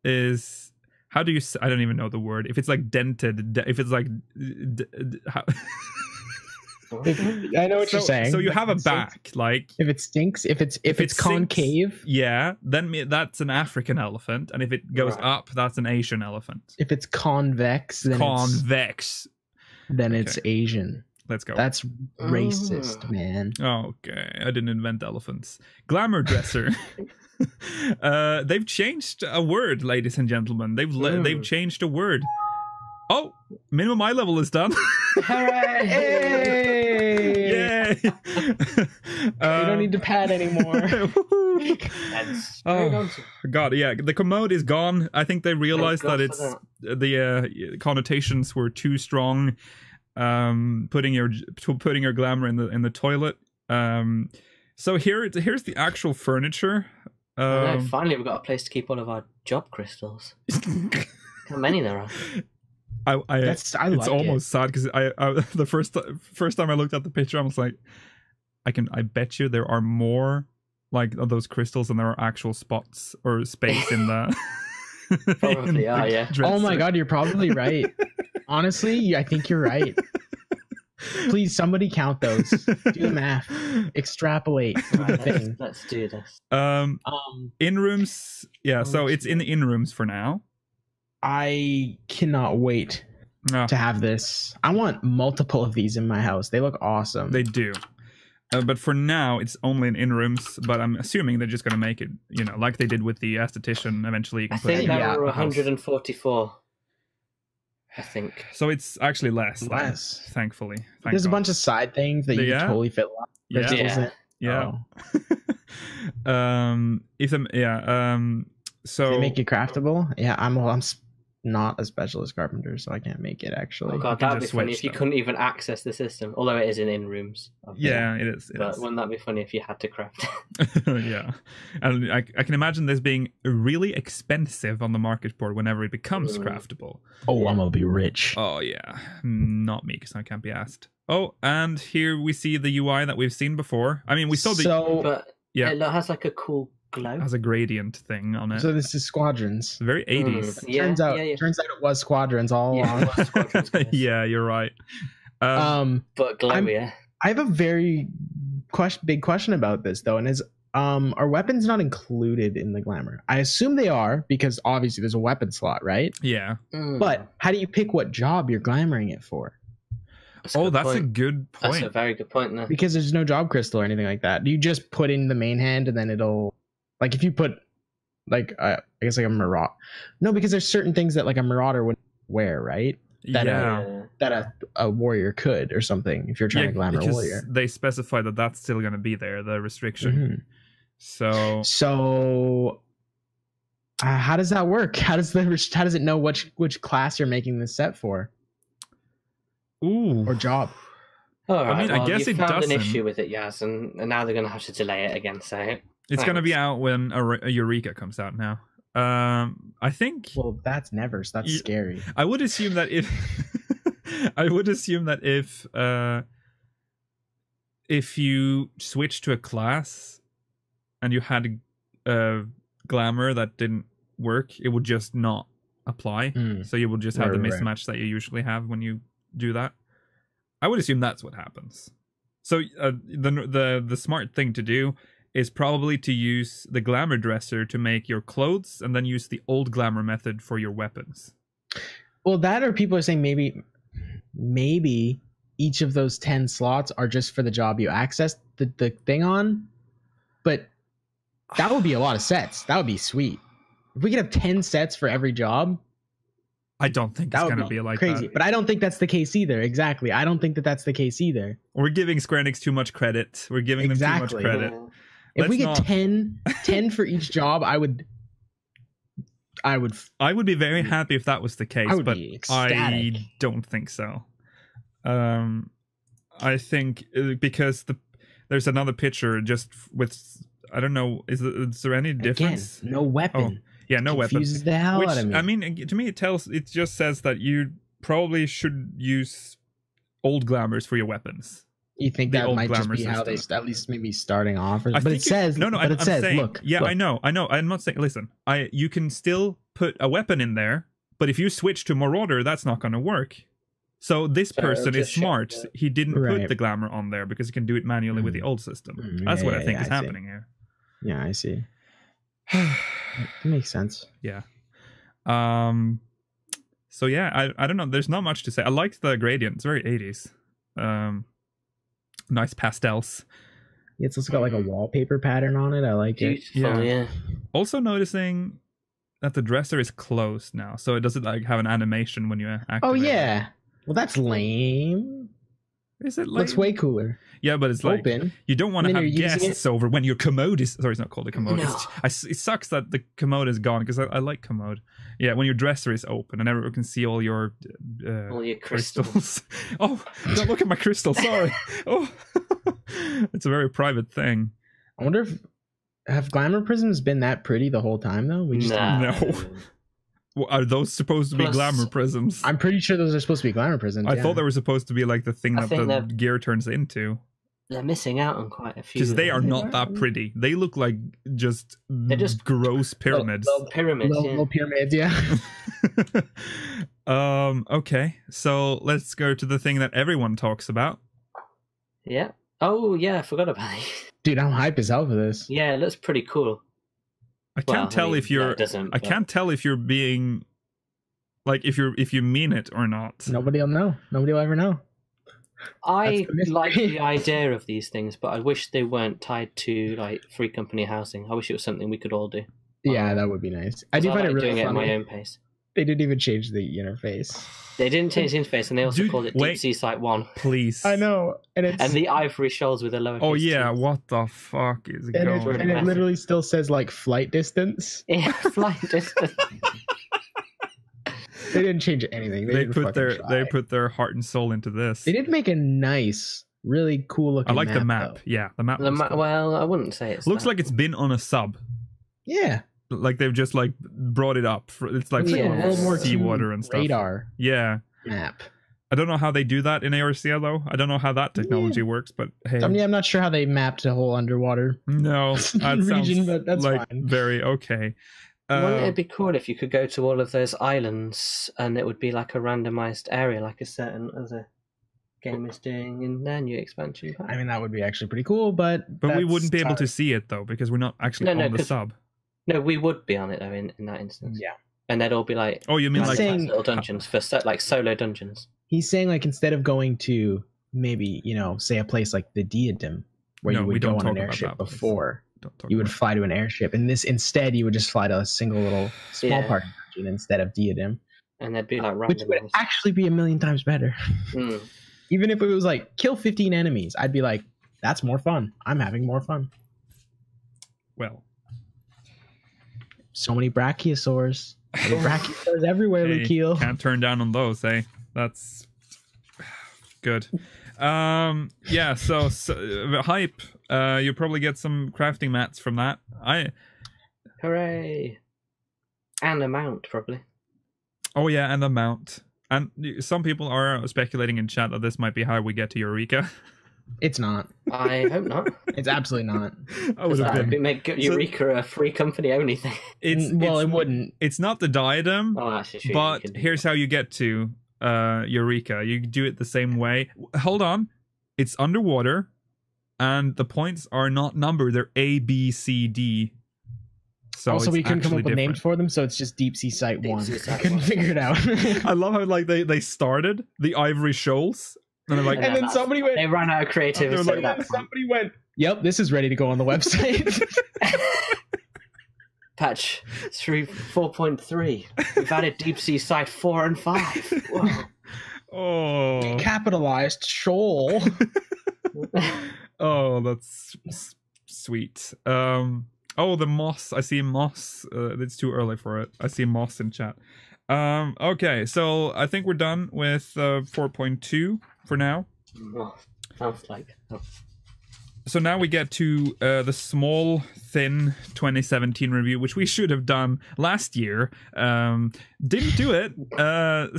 Speaker 1: is how do you I don't even know the word. If it's like dented, if it's like
Speaker 4: I know what you're saying.
Speaker 1: So you have a back, like
Speaker 4: If it stinks, if it's
Speaker 1: sinks,
Speaker 4: concave,
Speaker 1: yeah, then that's an African elephant, and if it goes
Speaker 3: Right.
Speaker 1: up, that's an Asian elephant.
Speaker 4: if it's convex, then
Speaker 1: Convex.
Speaker 4: it's Asian.
Speaker 1: Let's go.
Speaker 4: That's racist, man.
Speaker 1: Okay, I didn't invent elephants. Glamour dresser. They've changed a word, ladies and gentlemen. They've changed a word. Oh, minimum eye level is done.
Speaker 3: Hooray!
Speaker 1: Yay!
Speaker 4: You don't need to pad anymore.
Speaker 3: That's
Speaker 1: Oh, God, yeah. The Commode is gone. I think they realized
Speaker 3: God
Speaker 1: that
Speaker 3: for
Speaker 1: it's the connotations were too strong. Putting your glamour in the toilet. So here's the actual furniture.
Speaker 3: No, finally, we've got a place to keep all of our job crystals. How many there are?
Speaker 1: It's almost sad because I the first time I looked at the picture, I was like, I bet you there are more like of those crystals than there are actual spots or space in the.
Speaker 3: Probably are, yeah.
Speaker 4: Oh my God, you're probably right. Honestly, I think you're right. Please, somebody count those. Do the math. Extrapolate the
Speaker 3: Right,
Speaker 4: thing.
Speaker 3: let's do this.
Speaker 1: In rooms, yeah. So it's in the in rooms for now.
Speaker 4: I cannot wait to have this. I want multiple of these in my house. They look awesome.
Speaker 1: They do. But for now, it's only in rooms. But I'm assuming they're just going to make it, like they did with the esthetician. Eventually, you can
Speaker 3: I
Speaker 1: put it
Speaker 3: think
Speaker 1: in
Speaker 3: there
Speaker 1: your
Speaker 3: were
Speaker 1: house.
Speaker 3: 144. I think.
Speaker 1: So it's actually less.
Speaker 4: Less.
Speaker 1: Thankfully. Thank
Speaker 4: There's a
Speaker 1: God.
Speaker 4: bunch of side things that you
Speaker 1: Yeah?
Speaker 4: can totally fit crystals in.
Speaker 1: Yeah.
Speaker 4: Oh.
Speaker 1: So
Speaker 4: They make it craftable. Yeah, I'm not a specialist carpenter, so I can't make it actually.
Speaker 3: Oh God,
Speaker 1: can
Speaker 3: that'd be
Speaker 1: just
Speaker 3: funny
Speaker 1: switch
Speaker 3: if you
Speaker 1: them.
Speaker 3: couldn't even access the system. Although it is in rooms.
Speaker 1: yeah, it is.
Speaker 3: But wouldn't that be funny if you had to craft?
Speaker 1: Yeah, and I can imagine this being really expensive on the market board whenever it becomes craftable.
Speaker 4: Oh, I'm gonna be rich.
Speaker 1: Oh yeah, not me because I can't be asked. Oh, and here we see the UI that we've seen before. I mean, we saw
Speaker 3: But
Speaker 1: Yeah.
Speaker 3: it has like a cool glow.
Speaker 1: has a gradient thing on it.
Speaker 4: So this is Squadrons.
Speaker 1: It's very 80s.
Speaker 3: Yeah,
Speaker 4: turns out
Speaker 3: yeah.
Speaker 4: it was Squadrons all
Speaker 3: Yeah,
Speaker 4: along.
Speaker 3: it was Squadrons, guys.
Speaker 1: Yeah, you're right.
Speaker 3: But glowier.
Speaker 4: I have a very big question about this though, and is are weapons not included in the glamour? I assume they are because obviously there's a weapon slot, right?
Speaker 1: Yeah.
Speaker 4: But how do you pick what job you're glamoring it for?
Speaker 3: That's
Speaker 1: A good point.
Speaker 3: That's a very good point. There.
Speaker 4: Because there's no job crystal or anything like that. Do you just put in the main hand and then it'll, like, if you put like I guess like a marauder? No, because there's certain things that like a marauder would wear, right? That
Speaker 1: yeah.
Speaker 4: a warrior could or something if you're trying to glamour a
Speaker 1: because
Speaker 4: warrior.
Speaker 1: they specify that that's still going to be there, the restriction.
Speaker 4: Mhm.
Speaker 1: So
Speaker 4: So how does that work? How does it know which class you're making this set for
Speaker 1: ooh,
Speaker 4: or job?
Speaker 3: All right,
Speaker 1: I mean, I guess
Speaker 3: you
Speaker 1: it
Speaker 3: found
Speaker 1: doesn't.
Speaker 3: an issue with it, Yaz, and now they're going to have to delay it again. So
Speaker 1: it's going to be
Speaker 3: thanks.
Speaker 1: out when a Eureka comes out now. I think
Speaker 4: Well, that's scary.
Speaker 1: I would assume that if you switch to a class and you had glamour that didn't work, it would just not apply. So you will just have the mismatch that you usually have when you do that. I would assume that's what happens. So the smart thing to do is probably to use the glamour dresser to make your clothes, and then use the old glamour method for your weapons.
Speaker 4: Well, that, or people are saying maybe each of those 10 slots are just for the job you accessed the thing on. But that would be a lot of sets. That would be sweet. If we could have 10 sets for every job.
Speaker 1: I don't think it's going to be like
Speaker 4: crazy.
Speaker 1: That.
Speaker 4: But I don't think that's the case either. Exactly. I don't think that's the case either.
Speaker 1: We're giving Square Enix too much credit. We're giving them too much credit.
Speaker 4: Yeah. If we get 10 for each job, I would
Speaker 1: be very happy if that was the case, but I don't think so. I think because there's another picture just with, I don't know, is there any difference?
Speaker 4: Again, no weapon.
Speaker 1: Oh, yeah, no weapon.
Speaker 4: Confuses the hell out of me.
Speaker 1: I mean, to me, it just says that you probably should use old glamours for your weapons.
Speaker 4: You think that might just be how they, at least maybe starting off? But it says, it says,
Speaker 1: saying,
Speaker 4: look.
Speaker 1: Yeah,
Speaker 4: look.
Speaker 1: I know. I'm not saying, listen, you can still put a weapon in there, but if you switch to Marauder, that's not going to work. So this person is smart. He didn't put the glamour on there because he can do it manually with the old system. That's what I think is happening here.
Speaker 4: Yeah, I see. It makes sense.
Speaker 1: Yeah. So yeah, I don't know. There's not much to say. I liked the gradient. It's very 80s. Nice pastels.
Speaker 4: It's also got like a wallpaper pattern on it. I like it.
Speaker 3: Yeah.
Speaker 1: Also noticing that the dresser is closed now, so it doesn't like have an animation when you activate.
Speaker 4: Oh yeah. Well, that's lame.
Speaker 1: Is it lame?
Speaker 4: Looks way cooler.
Speaker 1: Yeah, but it's
Speaker 4: open.
Speaker 1: Like you don't want to have guests over when your Commode is. Sorry, it's not called a Commode. No. It sucks that the Commode is gone because I like Commode. Yeah, when your dresser is open and everyone can see all your
Speaker 3: crystals.
Speaker 1: Oh, don't look at my crystal. Sorry. Oh, it's a very private thing.
Speaker 4: I wonder if have glamour prisms been that pretty the whole time though. We just
Speaker 1: no. Well, are those supposed to be glamour prisms?
Speaker 4: I'm pretty sure those are supposed to be glamour prisms.
Speaker 1: I thought they were supposed to be like the thing that the gear turns into.
Speaker 3: They're missing out on quite a few.
Speaker 1: Because they are not that pretty. They look like they're just gross pyramids.
Speaker 3: Little pyramids.
Speaker 4: Little pyramids, yeah.
Speaker 1: Okay, so let's go to the thing that everyone talks about.
Speaker 3: Yeah. Oh yeah, I forgot about it.
Speaker 4: Dude, I'm hype as hell for this.
Speaker 3: Yeah, it looks pretty cool.
Speaker 1: I can't tell if you're being like if you mean it or not.
Speaker 4: Nobody will know. Nobody will ever know.
Speaker 3: I like the idea of these things, but I wish they weren't tied to like free company housing. I wish it was something we could all do.
Speaker 4: Yeah, that would be nice. I do find it really
Speaker 3: doing
Speaker 4: funny.
Speaker 3: it at my own pace.
Speaker 4: They didn't even change the interface.
Speaker 3: They didn't change the interface, and they also called it Deep Sea Site 1.
Speaker 1: Please.
Speaker 4: I know. And
Speaker 3: the ivory shoals with a lower.
Speaker 1: Oh yeah, what the fuck is going on?
Speaker 4: And it literally still says like flight distance.
Speaker 3: Yeah, flight distance.
Speaker 4: They didn't change anything. They
Speaker 1: put their heart and soul into this.
Speaker 4: They did make a nice, really cool looking.
Speaker 1: I like the map.
Speaker 4: Though.
Speaker 1: Yeah, the map.
Speaker 3: Cool. Well, I wouldn't say it
Speaker 1: looks like it's been on a sub.
Speaker 4: Yeah.
Speaker 1: Like they've just like brought it up. It's like more seawater and stuff.
Speaker 4: Radar.
Speaker 1: Yeah.
Speaker 4: Map.
Speaker 1: I don't know how they do that in ARCL though. I don't know how that technology works, but hey.
Speaker 4: I'm not sure how they mapped the whole underwater.
Speaker 1: No, that
Speaker 4: region, but that's
Speaker 1: like
Speaker 4: fine.
Speaker 1: Very okay.
Speaker 3: Wouldn't it be cool if you could go to all of those islands and it would be like a randomized area, like a certain other game is doing in their new expansion pack?
Speaker 4: I mean, that would be actually pretty cool, but
Speaker 1: we wouldn't be able to see it though because we're not actually on the sub.
Speaker 3: No, we would be on it though in that instance.
Speaker 4: Yeah,
Speaker 3: and they'd all be like,
Speaker 1: oh, you mean like
Speaker 3: little dungeons for like solo dungeons?
Speaker 4: He's saying like instead of going to maybe say a place like the Diadem where you would go on an airship before. You would fly to an airship, and instead you would just fly to a single little small party dungeon instead of Diadem,
Speaker 3: and that'd be like
Speaker 4: which would actually be 1,000,000 times better. Even if it was like kill 15 enemies, I'd be like, that's more fun. I'm having more fun.
Speaker 1: Well,
Speaker 4: so many brachiosaurs. Brachiosaurs everywhere, Lukeil.
Speaker 1: Can't turn down on those, eh? That's good. Yeah, so hype. You'll probably get some crafting mats from that.
Speaker 3: Hooray! And a mount, probably.
Speaker 1: Oh yeah, and a mount. And some people are speculating in chat that this might be how we get to Eureka.
Speaker 4: It's not.
Speaker 3: I hope not.
Speaker 4: It's absolutely not.
Speaker 1: I would have been.
Speaker 3: Make Eureka a free company only thing.
Speaker 4: It wouldn't.
Speaker 1: It's not the diadem,
Speaker 3: Oh, actually, sure,
Speaker 1: but here's how you get to Eureka. You do it the same way. Hold on. It's underwater, and the points are not numbered. They're A, B, C, D. So
Speaker 4: also, we couldn't come up with
Speaker 1: different
Speaker 4: names for them, so it's just Deep Sea Site 1.
Speaker 3: Sea Site
Speaker 4: I couldn't
Speaker 3: 1.
Speaker 4: figure it out.
Speaker 1: I love how like they started the Ivory Shoals, and they're like,
Speaker 4: And then somebody went.
Speaker 3: They ran out of creativity.
Speaker 1: They're like,
Speaker 3: at that point.
Speaker 4: Somebody went. Yep, this is ready to go on the website.
Speaker 3: Patch 4.3. We've added Deep Sea Site 4 and 5. Whoa.
Speaker 1: oh,
Speaker 4: Capitalized shoal.
Speaker 1: oh, that's sweet. Oh, the moss. I see moss. It's too early for it. I see moss in chat. Okay, so I think we're done with 4.2 for now.
Speaker 3: Oh, sounds like. Oh.
Speaker 1: So now we get to the small, thin 2017 review, which we should have done last year. Didn't do it,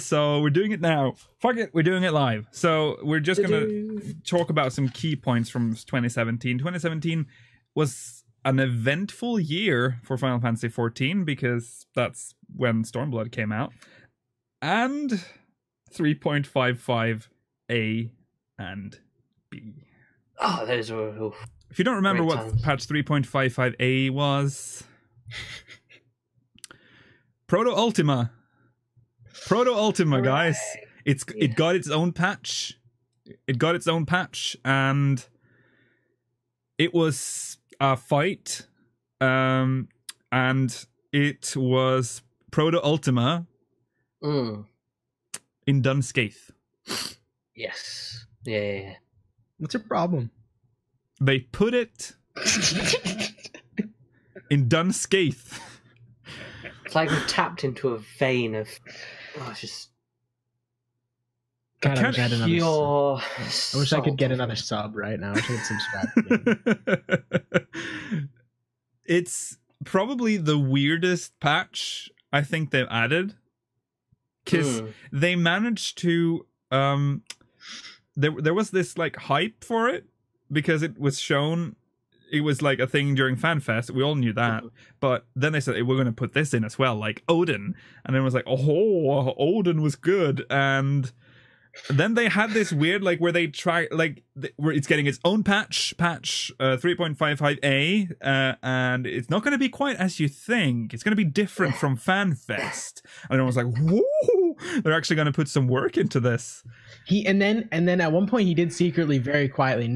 Speaker 1: so we're doing it now. Fuck it, we're doing it live. So we're just going to talk about some key points from 2017. 2017 was an eventful year for Final Fantasy XIV because that's when Stormblood came out. And 3.55 A and B.
Speaker 3: Oh, those were. Oof.
Speaker 1: If you don't remember
Speaker 3: Great
Speaker 1: what
Speaker 3: times.
Speaker 1: patch 3.55A was, Proto Ultima, guys. It got its own patch. It got its own patch, and it was a fight. And it was Proto Ultima
Speaker 3: Mm.
Speaker 1: in Dunscaith.
Speaker 3: Yes. Yeah.
Speaker 4: What's your problem?
Speaker 1: They put it in Dunscaith.
Speaker 3: It's like we tapped into a vein of. Oh, it's just.
Speaker 4: God, I wish I had another
Speaker 3: Pure.
Speaker 4: I wish I could get another sub right now. I wish I could subscribe to it.
Speaker 1: It's probably the weirdest patch I think they've added, because they managed to there was this like hype for it because it was shown. It was like a thing during FanFest. We all knew that. But then they said, hey, we're going to put this in as well, like Odin. And then it was like, oh, Odin was good. And then they had this weird, like, where they try, like, where it's getting its own patch 3.55A, and it's not going to be quite as you think. It's going to be different from FanFest. And I was like, whoa, they're actually going to put some work into this.
Speaker 4: And then at one point he did secretly, very quietly,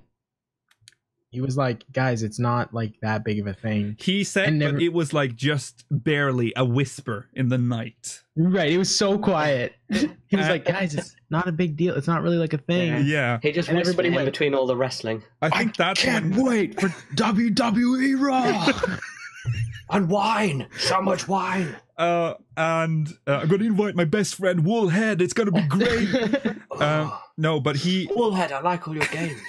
Speaker 4: he was like, guys, it's not like that big of a thing.
Speaker 1: He said that it was like just barely a whisper in the night.
Speaker 4: Right, it was so quiet. He was like, guys, it's not a big deal. It's not really like a thing.
Speaker 1: Yeah.
Speaker 3: He just
Speaker 4: And
Speaker 3: whispered
Speaker 4: everybody
Speaker 3: in
Speaker 4: went,
Speaker 3: between all the wrestling.
Speaker 1: I think that's
Speaker 4: Can't
Speaker 1: when...
Speaker 4: wait for WWE Raw.
Speaker 3: And wine! So much wine!
Speaker 1: And I'm going to invite my best friend Woolhead. It's going to be great. No, but he...
Speaker 3: Woolhead, I like all your games.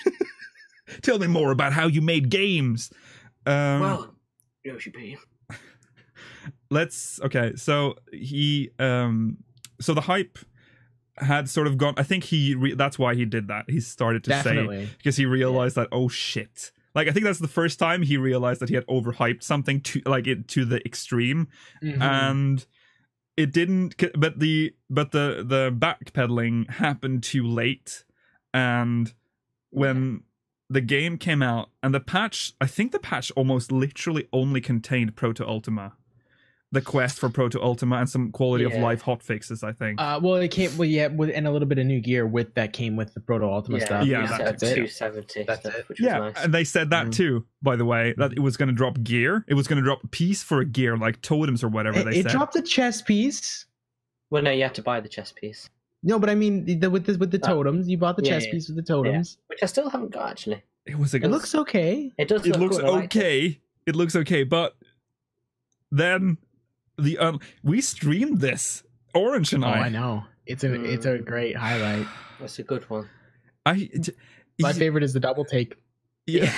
Speaker 1: Tell me more about how you made games.
Speaker 3: Well, Yoshi P.
Speaker 1: Okay, so he... so the hype had sort of gone... I think that's why he did that. He started to say... Because he realized that, oh shit. Like, I think that's the first time he realized that he had overhyped something to the extreme.
Speaker 4: Mm-hmm.
Speaker 1: And it didn't... But the backpedaling happened too late. And when... the game came out, and I think the patch almost literally only contained Proto Ultima. The quest for Proto Ultima and some quality of life hotfixes, I think.
Speaker 4: Well, it came, and a little bit of new gear that came with the Proto Ultima stuff.
Speaker 1: Yeah,
Speaker 3: that's it. 270
Speaker 4: That's
Speaker 3: stuff,
Speaker 4: it.
Speaker 3: which was nice.
Speaker 1: And they said that too, by the way, that it was going to drop gear. It was going to drop a piece for a gear, like totems or whatever they said.
Speaker 4: It dropped a chest piece.
Speaker 3: Well, no, you had to buy the chest piece.
Speaker 4: No, but I mean, with the totems, you bought the chest piece with the totems.
Speaker 3: Yeah. Which I still haven't got, actually.
Speaker 1: It
Speaker 4: looks okay.
Speaker 3: It does.
Speaker 1: It looks
Speaker 3: good. I liked it.
Speaker 1: okay. It looks okay, but then we streamed this, Orange and
Speaker 4: I know. It's a great highlight.
Speaker 3: That's a good one.
Speaker 4: My favorite is the double take.
Speaker 1: Yeah.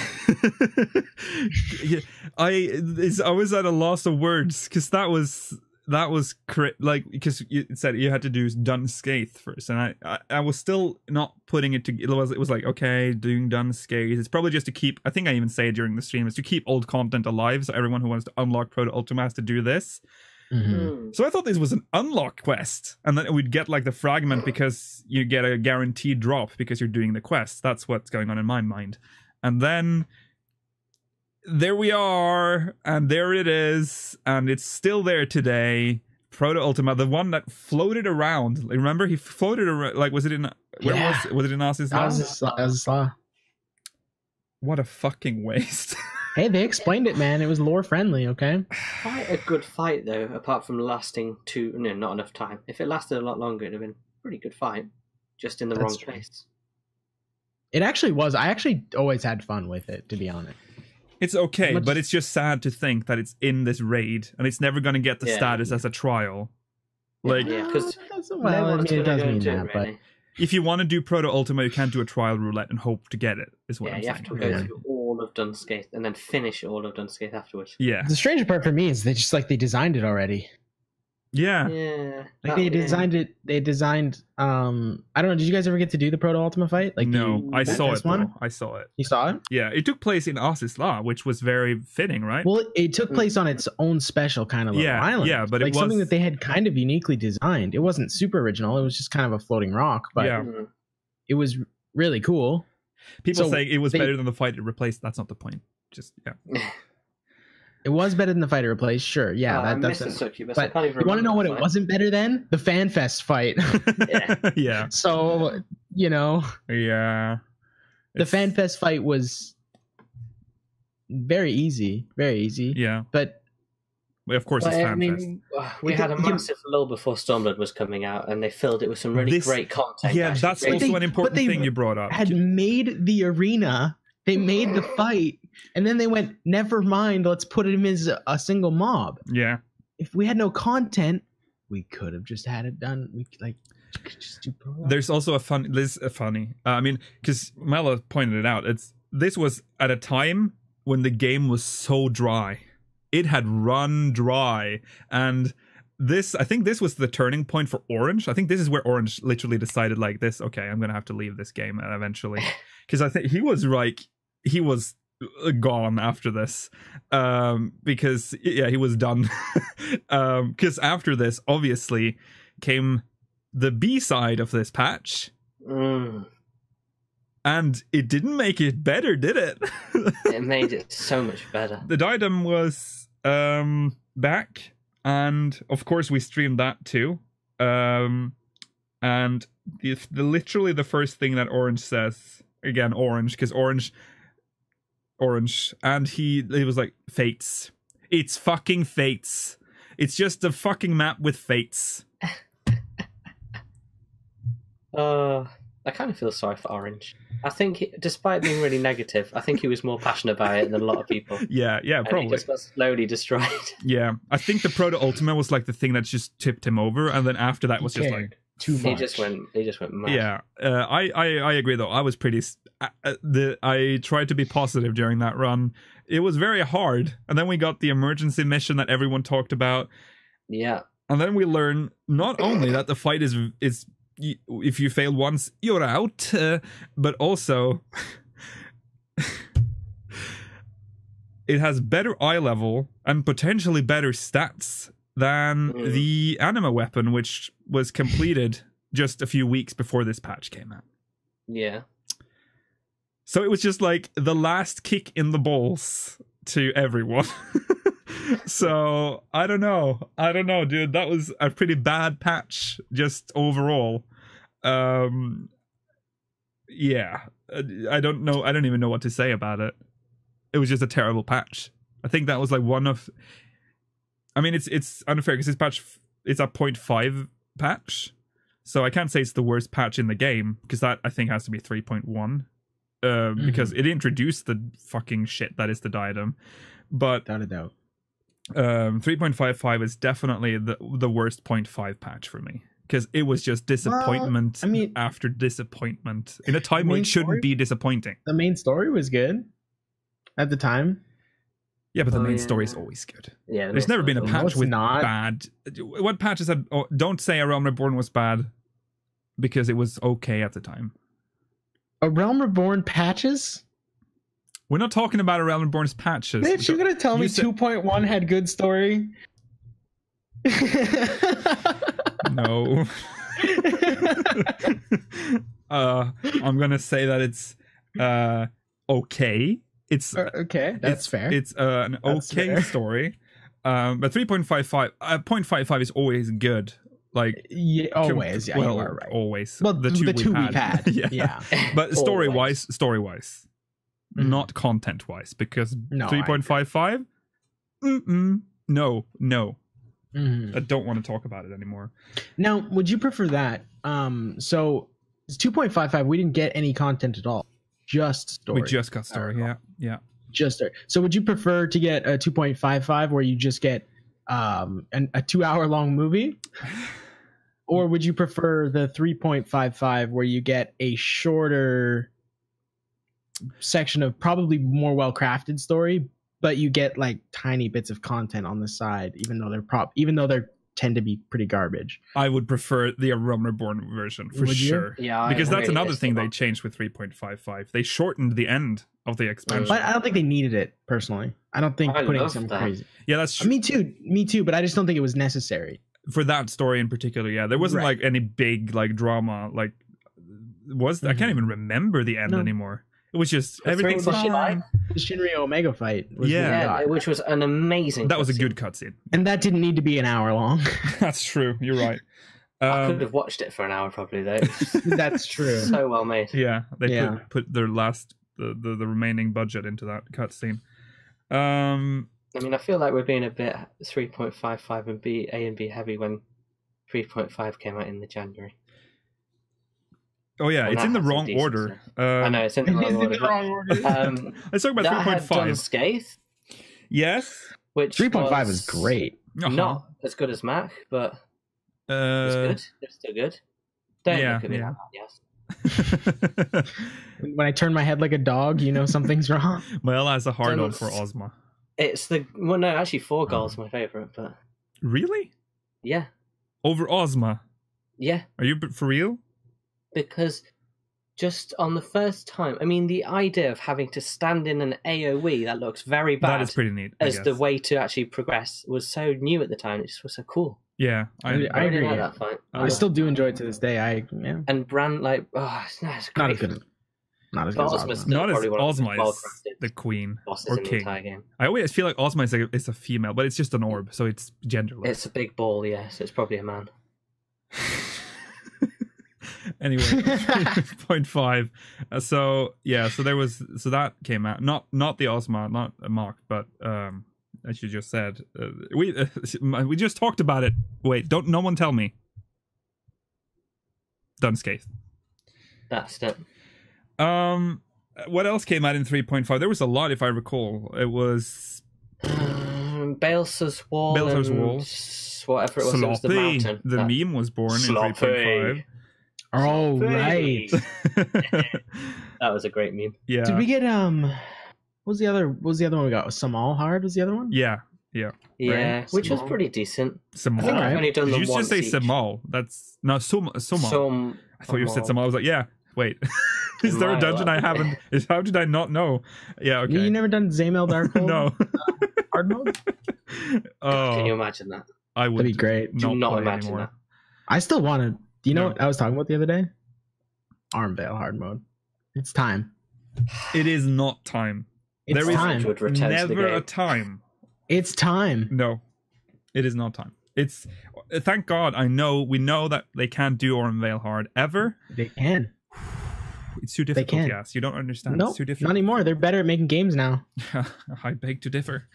Speaker 1: Yeah. I was at a loss of words because that was that was like, because you said you had to do done scathe first, and I was still not putting it to. It was like, okay, doing done scathe. It's probably just to keep. I think I even say it during the stream, is to keep old content alive. So everyone who wants to unlock Proto Ultima has to do this. So I thought this was an unlock quest, and then we'd get like the fragment because you get a guaranteed drop because you're doing the quest. That's what's going on in my mind. And then there we are, and there it is, and it's still there today. Proto Ultima, the one that floated around. Remember, he floated around. Like, was it in? Where was it in Asisla? What a fucking waste.
Speaker 4: Hey, they explained it, man. It was lore friendly, okay?
Speaker 3: Quite a good fight, though, apart from lasting not enough time. If it lasted a lot longer, it'd have been a pretty good fight. Just in the wrong place.
Speaker 4: It actually was. I actually always had fun with it, to be honest.
Speaker 1: It's okay, but it's just sad to think that it's in this raid, and it's never going to get the status as a trial. Like,
Speaker 3: because
Speaker 4: it does mean that, but...
Speaker 1: If you want to do Proto Ultima, you can't do a trial roulette and hope to get it, is what I'm saying.
Speaker 3: You have to go through all of Dunscaith and then finish all of Dunscaith afterwards.
Speaker 1: Yeah.
Speaker 4: The strange part for me is they designed it already.
Speaker 1: Yeah.
Speaker 3: Yeah.
Speaker 4: Like they designed it. They designed. I don't know. Did you guys ever get to do the Proto Ultima fight? Like
Speaker 1: no, I saw it. Though. I saw it.
Speaker 4: You saw it?
Speaker 1: Yeah, it took place in Asisla, which was very fitting, right?
Speaker 4: Well, it took place on its own special kind of little island.
Speaker 1: Yeah, but
Speaker 4: like
Speaker 1: it was
Speaker 4: something that they had kind of uniquely designed. It wasn't super original. It was just kind of a floating rock, but it was really cool.
Speaker 1: People say it was better than the fight it replaced. That's not the point. Just
Speaker 4: It was better than the fight it replaced, sure. Yeah, that's
Speaker 3: but you
Speaker 4: want to know what it wasn't better than? The FanFest fight.
Speaker 1: Yeah.
Speaker 4: So,
Speaker 1: Yeah.
Speaker 4: The FanFest fight was very easy. Very easy.
Speaker 1: Yeah.
Speaker 4: But
Speaker 1: of course it's FanFest.
Speaker 3: We had a massive lull before Stormblood was coming out, and they filled it with some really great content.
Speaker 1: Yeah, that's also an important thing you brought up.
Speaker 4: Had made the arena, they made the fight, and then they went, never mind, let's put him as a single mob.
Speaker 1: Yeah.
Speaker 4: If we had no content, we could have just had it done. We could just do prologue.
Speaker 1: There's also a funny. I mean, because Mela pointed it out. This was at a time when the game was so dry. It had run dry, and I think this was the turning point for Orange. I think this is where Orange literally decided, like, this. Okay, I'm gonna have to leave this game eventually, because I think he was gone after this, because he was done. Because after this, obviously, came the B side of this patch. And it didn't make it better, did it?
Speaker 3: It made it so much better.
Speaker 1: The diadem was back, and of course we streamed that too. And literally the first thing that Orange says, again, Orange, because Orange, and he was like, Fates. It's fucking Fates. It's just a fucking map with Fates.
Speaker 3: I kind of feel sorry for Orange. I think, despite being really negative, I think he was more passionate about it than a lot of people.
Speaker 1: Yeah, probably.
Speaker 3: And he just got slowly destroyed.
Speaker 1: Yeah, I think the Proto Ultima was like the thing that just tipped him over, and then after that was just like
Speaker 4: too much.
Speaker 3: He just went mad.
Speaker 1: Yeah, I agree though. I was pretty. I tried to be positive during that run. It was very hard, and then we got the emergency mission that everyone talked about.
Speaker 3: Yeah,
Speaker 1: and then we learn not only that the fight is if you fail once, you're out. But also, it has better eye level and potentially better stats than the anima weapon, which was completed just a few weeks before this patch came out.
Speaker 3: Yeah.
Speaker 1: So it was just like the last kick in the balls to everyone. So I don't know, dude. That was a pretty bad patch, just overall. Yeah, I don't know. I don't even know what to say about it. It was just a terrible patch. I think that was like one of. I mean, it's unfair because this patch, it's a 0.5 patch, so I can't say it's the worst patch in the game, because that I think has to be 3.1. Because it introduced the fucking shit that is the diadem, but
Speaker 4: without a doubt.
Speaker 1: 3.55 is definitely the worst 0.5 patch for me, because it was just disappointment after disappointment in a time when it shouldn't be disappointing.
Speaker 4: The main story was good at the time.
Speaker 1: Yeah, but the main story is always good.
Speaker 3: Yeah,
Speaker 1: there's never been a patch with
Speaker 4: not.
Speaker 1: bad. What patches had? Oh, don't say A Realm Reborn was bad, because it was okay at the time.
Speaker 4: A Realm Reborn patches?
Speaker 1: We're not talking about A Realm Reborn's patches.
Speaker 4: Bitch, you're gonna tell me 2.1 had good story?
Speaker 1: No. I'm gonna say that it's okay. It's
Speaker 4: okay. That's fair.
Speaker 1: It's an okay story. But 3.55, 0.55 is always good. Like
Speaker 4: always. Yeah,
Speaker 1: well,
Speaker 4: you are right.
Speaker 1: Always.
Speaker 4: Well, the two we've had. yeah.
Speaker 1: But story wise, not content wise, because 3.55. No. I don't want to talk about it anymore.
Speaker 4: Now, would you prefer that? So it's 2.55. We didn't get any content at all. Just story.
Speaker 1: We just got story. Yeah.
Speaker 4: Just story. So would you prefer to get a 2.55 where you just get a 2-hour long movie, or would you prefer the 3.55 where you get a shorter section of probably more well-crafted story, but you get like tiny bits of content on the side, even though they're tend to be pretty garbage?
Speaker 1: I would prefer the Realm Reborn version for sure.
Speaker 3: Yeah,
Speaker 1: because that's another thing they changed with 3.55. They shortened the end of the expansion.
Speaker 4: But I don't think they needed it personally. I don't think putting some crazy.
Speaker 1: Yeah, that's true.
Speaker 4: Me too. But I just don't think it was necessary
Speaker 1: for that story in particular. Yeah, there wasn't like any big like drama. Like I can't even remember the end anymore. It was just everything's fine.
Speaker 4: The Shinryu Omega fight was
Speaker 3: which was an amazing
Speaker 1: that was a good cutscene.
Speaker 4: And that didn't need to be an hour long.
Speaker 1: That's true. You're right.
Speaker 3: I could have watched it for an hour probably though.
Speaker 4: That's true.
Speaker 3: So well made.
Speaker 1: Yeah, they put their last the remaining budget into that cutscene.
Speaker 3: I mean, I feel like we're being a bit 3.55 and A and B heavy when 3.5 came out in the January.
Speaker 1: Oh yeah, it's in the wrong order.
Speaker 3: I know it's in the wrong order.
Speaker 1: Let's talk about 3.5.
Speaker 3: Unscathed.
Speaker 1: Yes,
Speaker 4: which 3.5 is great.
Speaker 3: Not as good as Mac, but it's good. It's still good. Don't look at me like that. Yes.
Speaker 4: When I turn my head like a dog, you know something's wrong.
Speaker 1: Well, as a hard on for Ozma.
Speaker 3: It's actually 4 Goals my favorite, but
Speaker 1: really,
Speaker 3: yeah,
Speaker 1: over Ozma.
Speaker 3: Yeah,
Speaker 1: are you for real?
Speaker 3: Because just on the first time, I mean, the idea of having to stand in an AoE that looks very bad,
Speaker 1: that is pretty neat,
Speaker 3: as the way to actually progress was so new at the time. It just was so cool.
Speaker 1: Yeah,
Speaker 4: I agree.
Speaker 3: Like that fight.
Speaker 4: I still do enjoy it to this day.
Speaker 3: And Brand it's
Speaker 4: not as good. Not as good as Ozma.
Speaker 1: Not as Ozma is the queen or king. I always feel like Ozma is a female, but it's just an orb, so it's genderless.
Speaker 3: It's a big ball, yeah, so it's probably a man.
Speaker 1: Anyway, 0.5. So that came out. Not the Ozma, not Mark, but as you just said, we just talked about it. Wait, no one tell me. Unscathed.
Speaker 3: That's it.
Speaker 1: What else came out in 3.5? There was a lot, if I recall. It was
Speaker 3: Baelsar's Wall.
Speaker 1: Baelsar's Wall.
Speaker 3: Whatever it was.
Speaker 1: Sloppy.
Speaker 3: It was the mountain.
Speaker 1: The meme was born in 3.5.
Speaker 4: Oh right.
Speaker 3: That was a great meme.
Speaker 1: Yeah.
Speaker 4: Did we get what was the other one we got? Was Samal Hard was the other one?
Speaker 1: Yeah.
Speaker 3: Right? Which was pretty decent.
Speaker 1: Samal.
Speaker 3: I think I've only done
Speaker 1: Did
Speaker 3: them
Speaker 1: you just say Samal? That's no Somal. I thought you said Samal. I was like, yeah. Wait. Is there a dungeon I haven't? How did I not know? Yeah, okay.
Speaker 4: You never done Zaymel Darkhold?
Speaker 1: No.
Speaker 4: Hard mode?
Speaker 3: Can you imagine that?
Speaker 1: I would.
Speaker 4: That'd be great.
Speaker 3: Do not imagine
Speaker 1: anymore.
Speaker 3: that.
Speaker 4: I still want to. Do you know what I was talking about the other day? Armvale hard mode. It's time.
Speaker 1: It is not time.
Speaker 4: It's time.
Speaker 1: Never a time.
Speaker 4: It's time.
Speaker 1: No, it is not time. It's thank God. We know that they can't do Armvale hard ever.
Speaker 4: They can.
Speaker 1: It's too difficult, yes. You don't understand.
Speaker 4: No,
Speaker 1: it's too difficult.
Speaker 4: Not anymore. They're better at making games now.
Speaker 1: I beg to differ.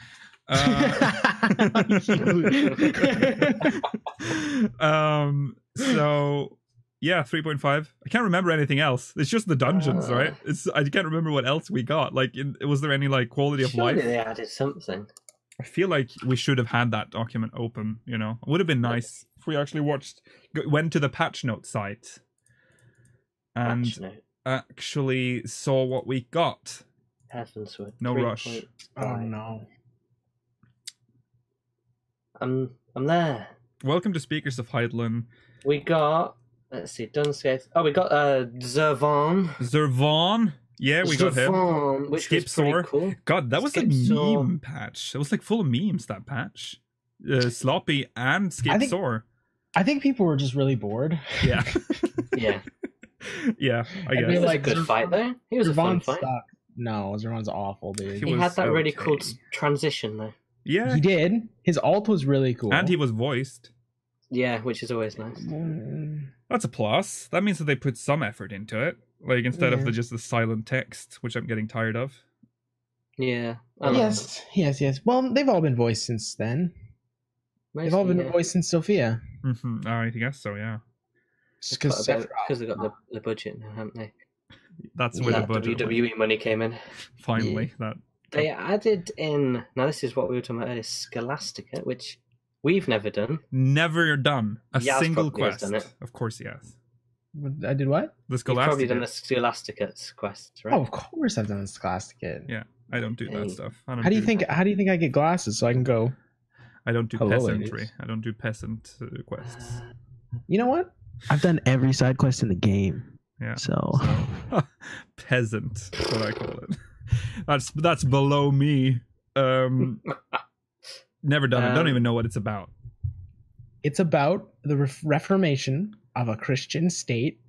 Speaker 1: So yeah, 3.5. I can't remember anything else. It's just the dungeons, right? I can't remember what else we got. Like, was there any like quality of life?
Speaker 3: They added something.
Speaker 1: I feel like we should have had that document open. You know, it would have been nice if we actually went to the patch note site and actually saw what we got.
Speaker 3: Heavensward.
Speaker 1: No rush.
Speaker 4: Oh no.
Speaker 3: I'm there.
Speaker 1: Welcome to Speakers of Heidlin.
Speaker 3: We got, let's see, Dunscape. Oh, we got
Speaker 1: Zervon. Yeah, we got him.
Speaker 3: Which
Speaker 1: Skip
Speaker 3: was pretty
Speaker 1: Soar.
Speaker 3: cool.
Speaker 1: God, that was
Speaker 3: Skip
Speaker 1: a
Speaker 3: Soar.
Speaker 1: meme patch. It was like full of memes, that patch. Sloppy and Skip Soar.
Speaker 4: I think people were just really bored.
Speaker 1: Yeah.
Speaker 3: Yeah.
Speaker 1: Yeah, I
Speaker 3: He
Speaker 1: guess.
Speaker 3: was a good fight, though. He was a fun fight.
Speaker 4: Sucked. No, Zervan's awful, dude.
Speaker 3: He had that really cool transition, though.
Speaker 1: Yeah.
Speaker 4: He did. His ult was really cool.
Speaker 1: And he was voiced.
Speaker 3: Yeah, which is always nice.
Speaker 1: That's a plus. That means that they put some effort into it. Like, instead of just the silent text, which I'm getting tired of.
Speaker 3: Yeah.
Speaker 4: Yes. Well, they've all been voiced since then. They've all been voiced since Sophia.
Speaker 1: Mm-hmm. I guess so, yeah.
Speaker 4: Just because
Speaker 3: they've got the budget now, haven't they?
Speaker 1: That's where the budget
Speaker 3: WWE money came in.
Speaker 1: Finally,
Speaker 3: They added in. Now, this is what we were talking about earlier, Scholastica, which we've never done.
Speaker 1: Never done a
Speaker 3: Yaz
Speaker 1: single
Speaker 3: probably has
Speaker 1: quest.
Speaker 3: done it.
Speaker 1: Of course, yes.
Speaker 4: I did what?
Speaker 1: The
Speaker 3: You've
Speaker 1: Scholastica.
Speaker 3: probably done the Scholastica quests, right?
Speaker 4: Oh, of course I've done the Scholastica.
Speaker 1: Yeah, I don't do that stuff.
Speaker 4: How do you think I get glasses so I can go?
Speaker 1: I don't do
Speaker 4: Hello,
Speaker 1: peasantry.
Speaker 4: ladies.
Speaker 1: I don't do peasant quests.
Speaker 4: You know what? I've done every side quest in the game.
Speaker 1: Yeah.
Speaker 4: So
Speaker 1: peasant, that's what I call it. That's below me. Never done it. Don't even know what it's about.
Speaker 4: It's about the reformation of a Christian state.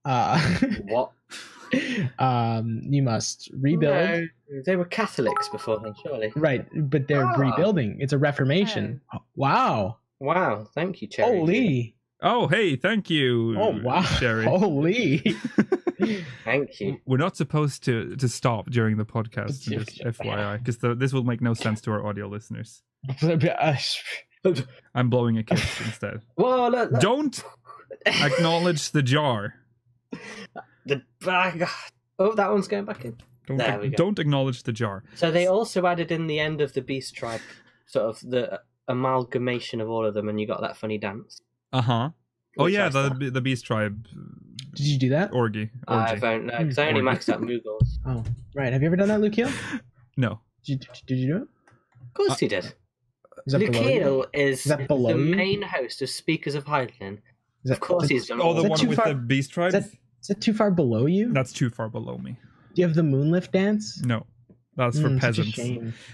Speaker 3: What?
Speaker 4: You must rebuild.
Speaker 3: No, they were Catholics before then, surely.
Speaker 4: Right, but they're rebuilding. It's a reformation. Oh. Wow.
Speaker 3: Wow, thank you, Cherry.
Speaker 4: Holy.
Speaker 1: Oh, hey, thank you.
Speaker 4: Oh, wow.
Speaker 1: Sherry.
Speaker 4: Holy.
Speaker 3: Thank you.
Speaker 1: We're not supposed to stop during the podcast, just FYI, because this will make no sense to our audio listeners. I'm blowing a kiss instead.
Speaker 3: Whoa, look.
Speaker 1: Don't acknowledge the jar.
Speaker 3: The bag. Oh, that one's going back in. There we go.
Speaker 1: Don't acknowledge the jar.
Speaker 3: So they also added in the end of the Beast Tribe, sort of the amalgamation of all of them, and you got that funny dance.
Speaker 1: Uh-huh. Oh yeah, the Beast Tribe.
Speaker 4: Did you do that?
Speaker 1: Orgy.
Speaker 3: I don't know, because I only maxed out Moogles.
Speaker 4: Oh, right. Have you ever done that, Luke Hill?
Speaker 1: No.
Speaker 4: Did you do it?
Speaker 3: Of course he did.
Speaker 4: Luke
Speaker 3: Hill is the main host of Speakers of Heidlin. Of course he's done
Speaker 1: the one with the Beast Tribe?
Speaker 4: Is that too far below you?
Speaker 1: That's too far below me.
Speaker 4: Do you have the Moonlift dance?
Speaker 1: No. That's for peasants.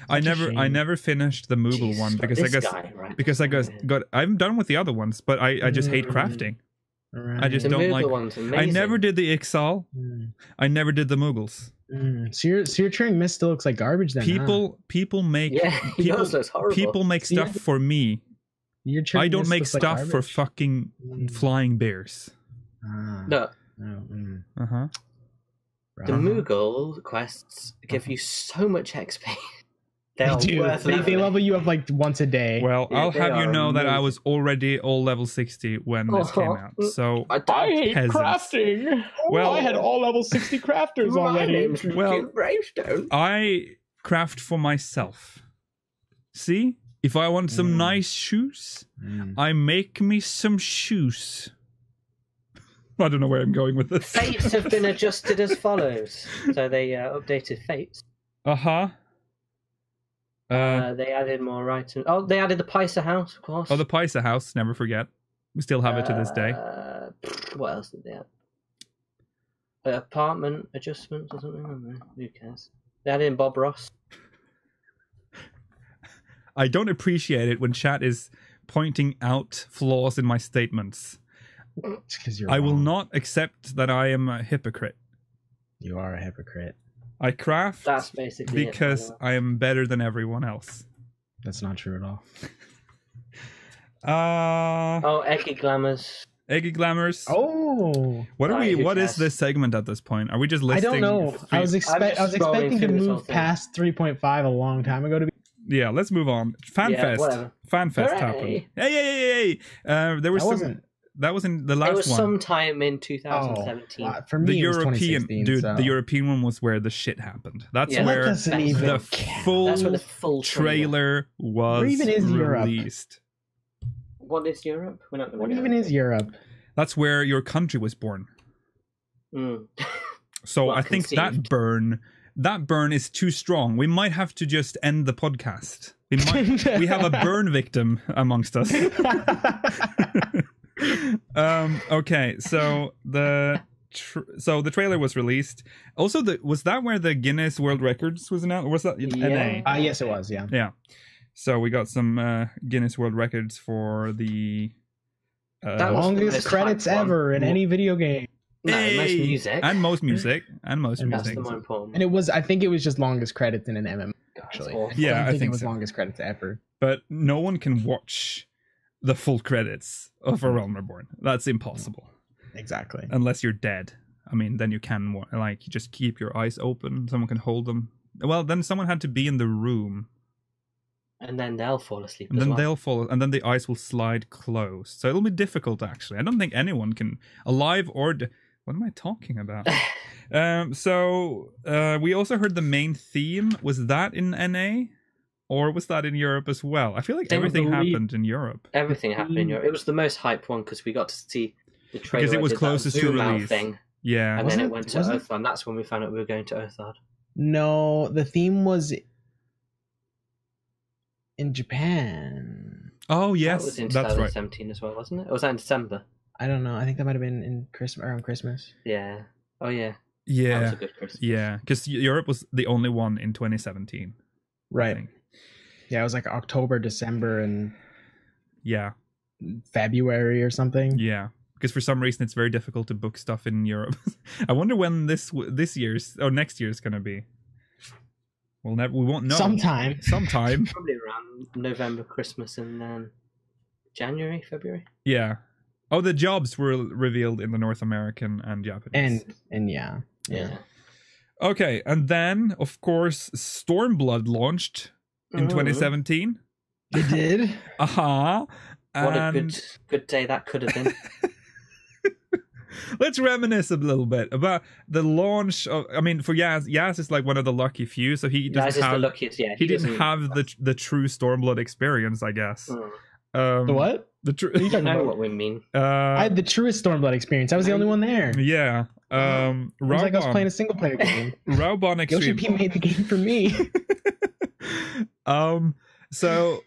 Speaker 1: I never finished the Moogle one because I got I'm done with the other ones, but I just hate crafting. Right. I just don't like. I never did the Ixal. I never did the Moogles.
Speaker 4: So your Turing Mist still looks like garbage then.
Speaker 3: He
Speaker 4: People
Speaker 3: looks horrible.
Speaker 1: People make stuff for me. I don't make stuff for fucking flying bears.
Speaker 3: No.
Speaker 1: Uh-huh.
Speaker 3: The Moogle quests give you so much XP.
Speaker 4: They level you up like once a day.
Speaker 1: Well, I'll have you know that I was already all level 60 when this came out. So
Speaker 4: I hate crafting. Well, I had all level 60 crafters already.
Speaker 1: Well, I craft for myself. See? If I want some nice shoes, I make me some shoes. I don't know where I'm going with this.
Speaker 3: Fates have been adjusted as follows. So they updated fates.
Speaker 1: Uh-huh.
Speaker 3: They added more items. Oh, they added the Picer House, of course.
Speaker 1: Oh, the Picer House, never forget. We still have it to this day.
Speaker 3: What else did they add? Apartment adjustments or something? I don't know. Who cares? They added in Bob Ross.
Speaker 1: I don't appreciate it when chat is pointing out flaws in my statements. I will not accept that I am a hypocrite.
Speaker 4: You are a hypocrite.
Speaker 1: I craft
Speaker 3: That's basically
Speaker 1: because I am better than everyone else.
Speaker 4: That's not true at all.
Speaker 3: Eggy Glamours.
Speaker 1: Eggy Glamours.
Speaker 4: Oh.
Speaker 1: What is this segment at this point? Are we just listing?
Speaker 4: I don't know. I was expecting to move past 3.5 a long time ago to be.
Speaker 1: Yeah, let's move on. FanFest. FanFest happened. Hey. There was some. That was in the last one.
Speaker 3: It was sometime in 2017.
Speaker 4: For me,
Speaker 1: the European the European one was where the shit happened. That's where the full trailer was released.
Speaker 3: What is Europe? We're not.
Speaker 4: What even is Europe?
Speaker 1: That's where your country was born. So I think that burn that burn is too strong. We might have to just end the podcast. We have a burn victim amongst us. Okay, so the trailer was released. Also, was that where the Guinness World Records was announced? Or was that NA?
Speaker 4: Yes, it was. Yeah.
Speaker 1: Yeah. So we got some Guinness World Records for the
Speaker 4: longest credits ever in any video game.
Speaker 3: No, most music.
Speaker 1: And most music. That's
Speaker 3: the more important.
Speaker 4: And I think it was just longest credits in an MMO, actually.
Speaker 1: Yeah, I think
Speaker 4: it was
Speaker 1: so.
Speaker 4: longest credits ever.
Speaker 1: But no one can watch the full credits of A Realm Reborn. That's impossible.
Speaker 4: Exactly.
Speaker 1: Unless you're dead. I mean, then you can, like, you just keep your eyes open. Someone can hold them. Well, then someone had to be in the room.
Speaker 3: And then they'll fall asleep.
Speaker 1: And then they'll fall, and then the eyes will slide closed. So it'll be difficult, actually. I don't think anyone can, alive or what am I talking about? We also heard the main theme. Was that in NA, or was that in Europe as well? I feel like everything happened in Europe.
Speaker 3: Everything happened in Europe. It was the most hyped one because we got to see the trailer.
Speaker 1: Because it was closest to release.
Speaker 3: Thing,
Speaker 1: yeah,
Speaker 3: and then it went to Earthland. That's when we found out we were going to Earthland.
Speaker 4: No, the theme was in Japan.
Speaker 1: Oh yes,
Speaker 3: that was in
Speaker 1: that's
Speaker 3: 2017
Speaker 1: right.
Speaker 3: as well, wasn't it? Or was that in December?
Speaker 4: I don't know. I think that might have been in around Christmas.
Speaker 3: Yeah. Oh yeah.
Speaker 1: Yeah.
Speaker 3: That was a good Christmas.
Speaker 1: Yeah, because Europe was the only one in 2017.
Speaker 4: Right. Yeah, it was like October, December, and February or something.
Speaker 1: Yeah, because for some reason it's very difficult to book stuff in Europe. I wonder when this year's or next year's gonna be. We won't know.
Speaker 4: Sometime.
Speaker 3: Probably around November, Christmas, and then January, February.
Speaker 1: Yeah. Oh, the jobs were revealed in the North American and Japanese.
Speaker 4: And yeah.
Speaker 1: Okay, and then of course Stormblood launched in 2017.
Speaker 4: It did.
Speaker 3: What a good day that could have been.
Speaker 1: Let's reminisce a little bit about the launch of. I mean, for Yaz is like one of the lucky few, so he doesn't have.
Speaker 3: The luckiest, yeah.
Speaker 1: He didn't have the true Stormblood experience, I guess.
Speaker 4: The what?
Speaker 3: You don't know what we mean.
Speaker 4: I had the truest Stormblood experience. I was the only one there.
Speaker 1: Yeah.
Speaker 4: It was like I was playing a single player game.
Speaker 1: Raubon Extreme.
Speaker 4: Yoshi P made the game for me.
Speaker 1: So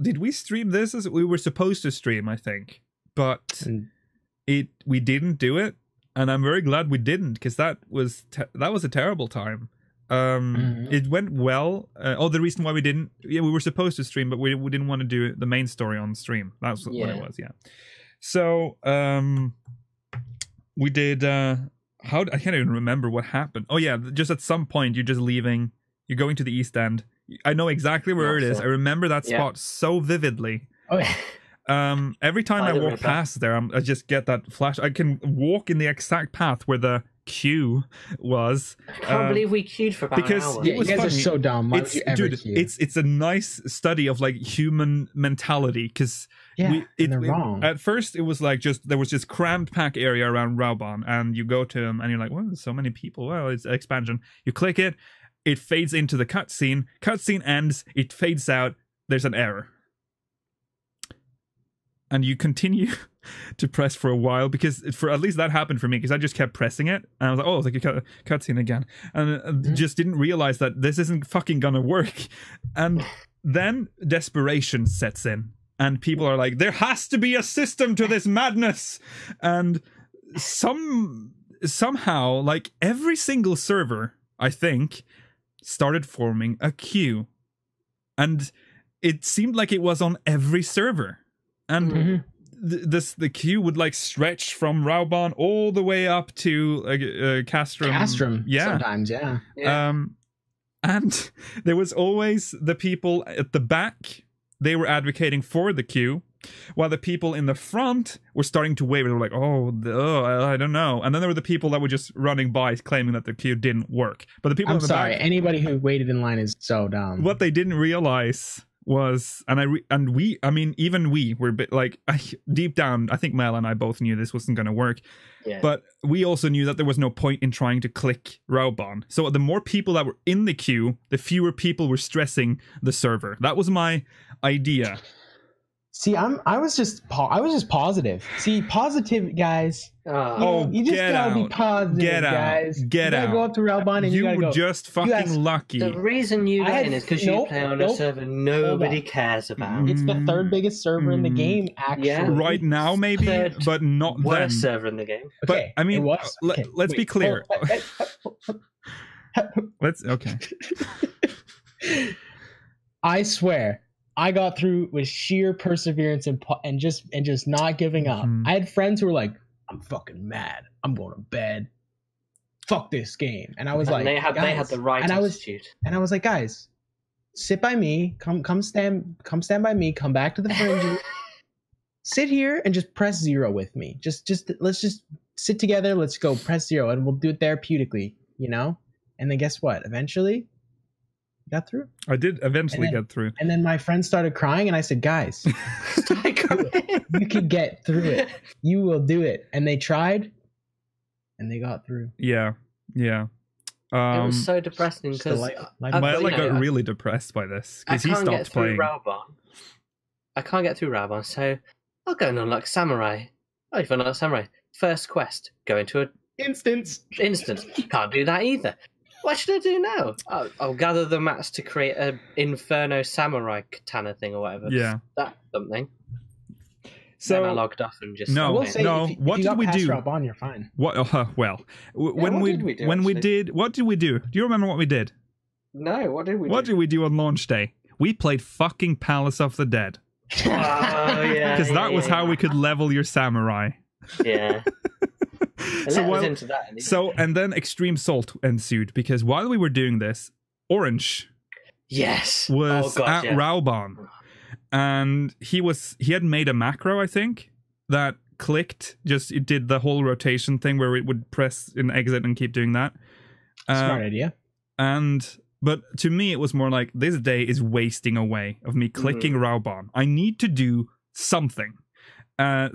Speaker 1: did we stream this as we were supposed to stream, I think, but we didn't do it, and I'm very glad we didn't, because that was a terrible time. It went well. The reason why we didn't, we were supposed to stream, but we didn't want to do the main story on stream. That's what it was. Yeah. So we did. I can't even remember what happened. Oh yeah, just at some point you're just leaving. You're going to the East End. I know exactly where it is. I remember that spot so vividly.
Speaker 4: Oh yeah.
Speaker 1: Every time I walk past there, I just get that flash. I can walk in the exact path where the queue was.
Speaker 3: I can't believe we queued for about an hour.
Speaker 4: You guys are so dumb. Why would you ever queue?
Speaker 1: It's a nice study of like human mentality, because
Speaker 4: they're wrong.
Speaker 1: At first it was like there was just crammed pack area around Raubon, and you go to him and you're like, well, there's so many people. Well, it's expansion. You click it, it fades into the cutscene. Cutscene ends, it fades out. There's an error. And you continue to press for a while, because at least that happened for me, because I just kept pressing it, and I was like, oh, it's like a cutscene again, and just didn't realize that this isn't fucking gonna work. And then desperation sets in, and people are like, there has to be a system to this madness. And somehow, like, every single server, I think, started forming a queue, and it seemed like it was on every server. And the queue would like stretch from Raubon all the way up to Castrum.
Speaker 4: Castrum, sometimes, yeah.
Speaker 1: And there was always the people at the back. They were advocating for the queue, while the people in the front were starting to waver. They were like, I don't know. And then there were the people that were just running by, claiming that the queue didn't work. But the people in the back,
Speaker 4: anybody who waited in line is so dumb.
Speaker 1: What they didn't realize was, even we were a bit like, deep down, I think Mel and I both knew this wasn't going to work. Yeah. But we also knew that there was no point in trying to click Raubon. So the more people that were in the queue, the fewer people were stressing the server. That was my idea.
Speaker 4: See, I was just positive. See, positive guys. You just gotta be positive, guys.
Speaker 1: Get
Speaker 4: you gotta
Speaker 1: out.
Speaker 4: Go up to Raubon and you gotta go.
Speaker 1: You were just fucking lucky.
Speaker 3: The reason you got in is because you play on a server nobody cares about.
Speaker 4: It's the third biggest server in the game, actually.
Speaker 3: Yeah.
Speaker 1: Right now, maybe, but not
Speaker 3: worst
Speaker 1: then.
Speaker 3: server in the game.
Speaker 1: Okay, but I mean, let's be clear. Okay.
Speaker 4: I swear, I got through with sheer perseverance and just not giving up. I had friends who were like, "I'm fucking mad. I'm going to bed. Fuck this game." And I was like,
Speaker 3: they had the right attitude.
Speaker 4: And I was like, guys, sit by me. Come stand by me. Come back to the fringe. Sit here and just press 0 with me. Let's just sit together. Let's go press 0, and we'll do it therapeutically, you know. And then guess what? Eventually, got through.
Speaker 1: I did eventually get through.
Speaker 4: And then my friends started crying, and I said, guys, you can get through it. You will do it. And they tried, and they got through.
Speaker 1: Yeah.
Speaker 3: It was so depressing because
Speaker 1: Myla got really depressed by this because he stopped playing.
Speaker 3: I can't get through Raubon, so I'll go and unlock Samurai. Oh, you've unlocked Samurai. First quest, go into an instance. Can't do that either. What should I do now? I'll gather the mats to create an Inferno Samurai katana thing or whatever.
Speaker 1: Yeah.
Speaker 3: That's something.
Speaker 1: So
Speaker 3: then I logged off and just...
Speaker 1: what did we do?
Speaker 4: Raubon, you're fine.
Speaker 1: What did we do? Do you remember what we did?
Speaker 3: No, what did we do?
Speaker 1: What did we do on launch day? We played fucking Palace of the Dead.
Speaker 3: Oh, yeah.
Speaker 1: Because that was how we could level your samurai.
Speaker 3: Yeah.
Speaker 1: And then Extreme Salt ensued because while we were doing this, Orange was at Raubon, and he had made a macro, I think, that clicked, it did the whole rotation thing where it would press and exit and keep doing that.
Speaker 4: Smart idea.
Speaker 1: But to me, it was more like, this day is wasting away of me clicking Raubon. I need to do something.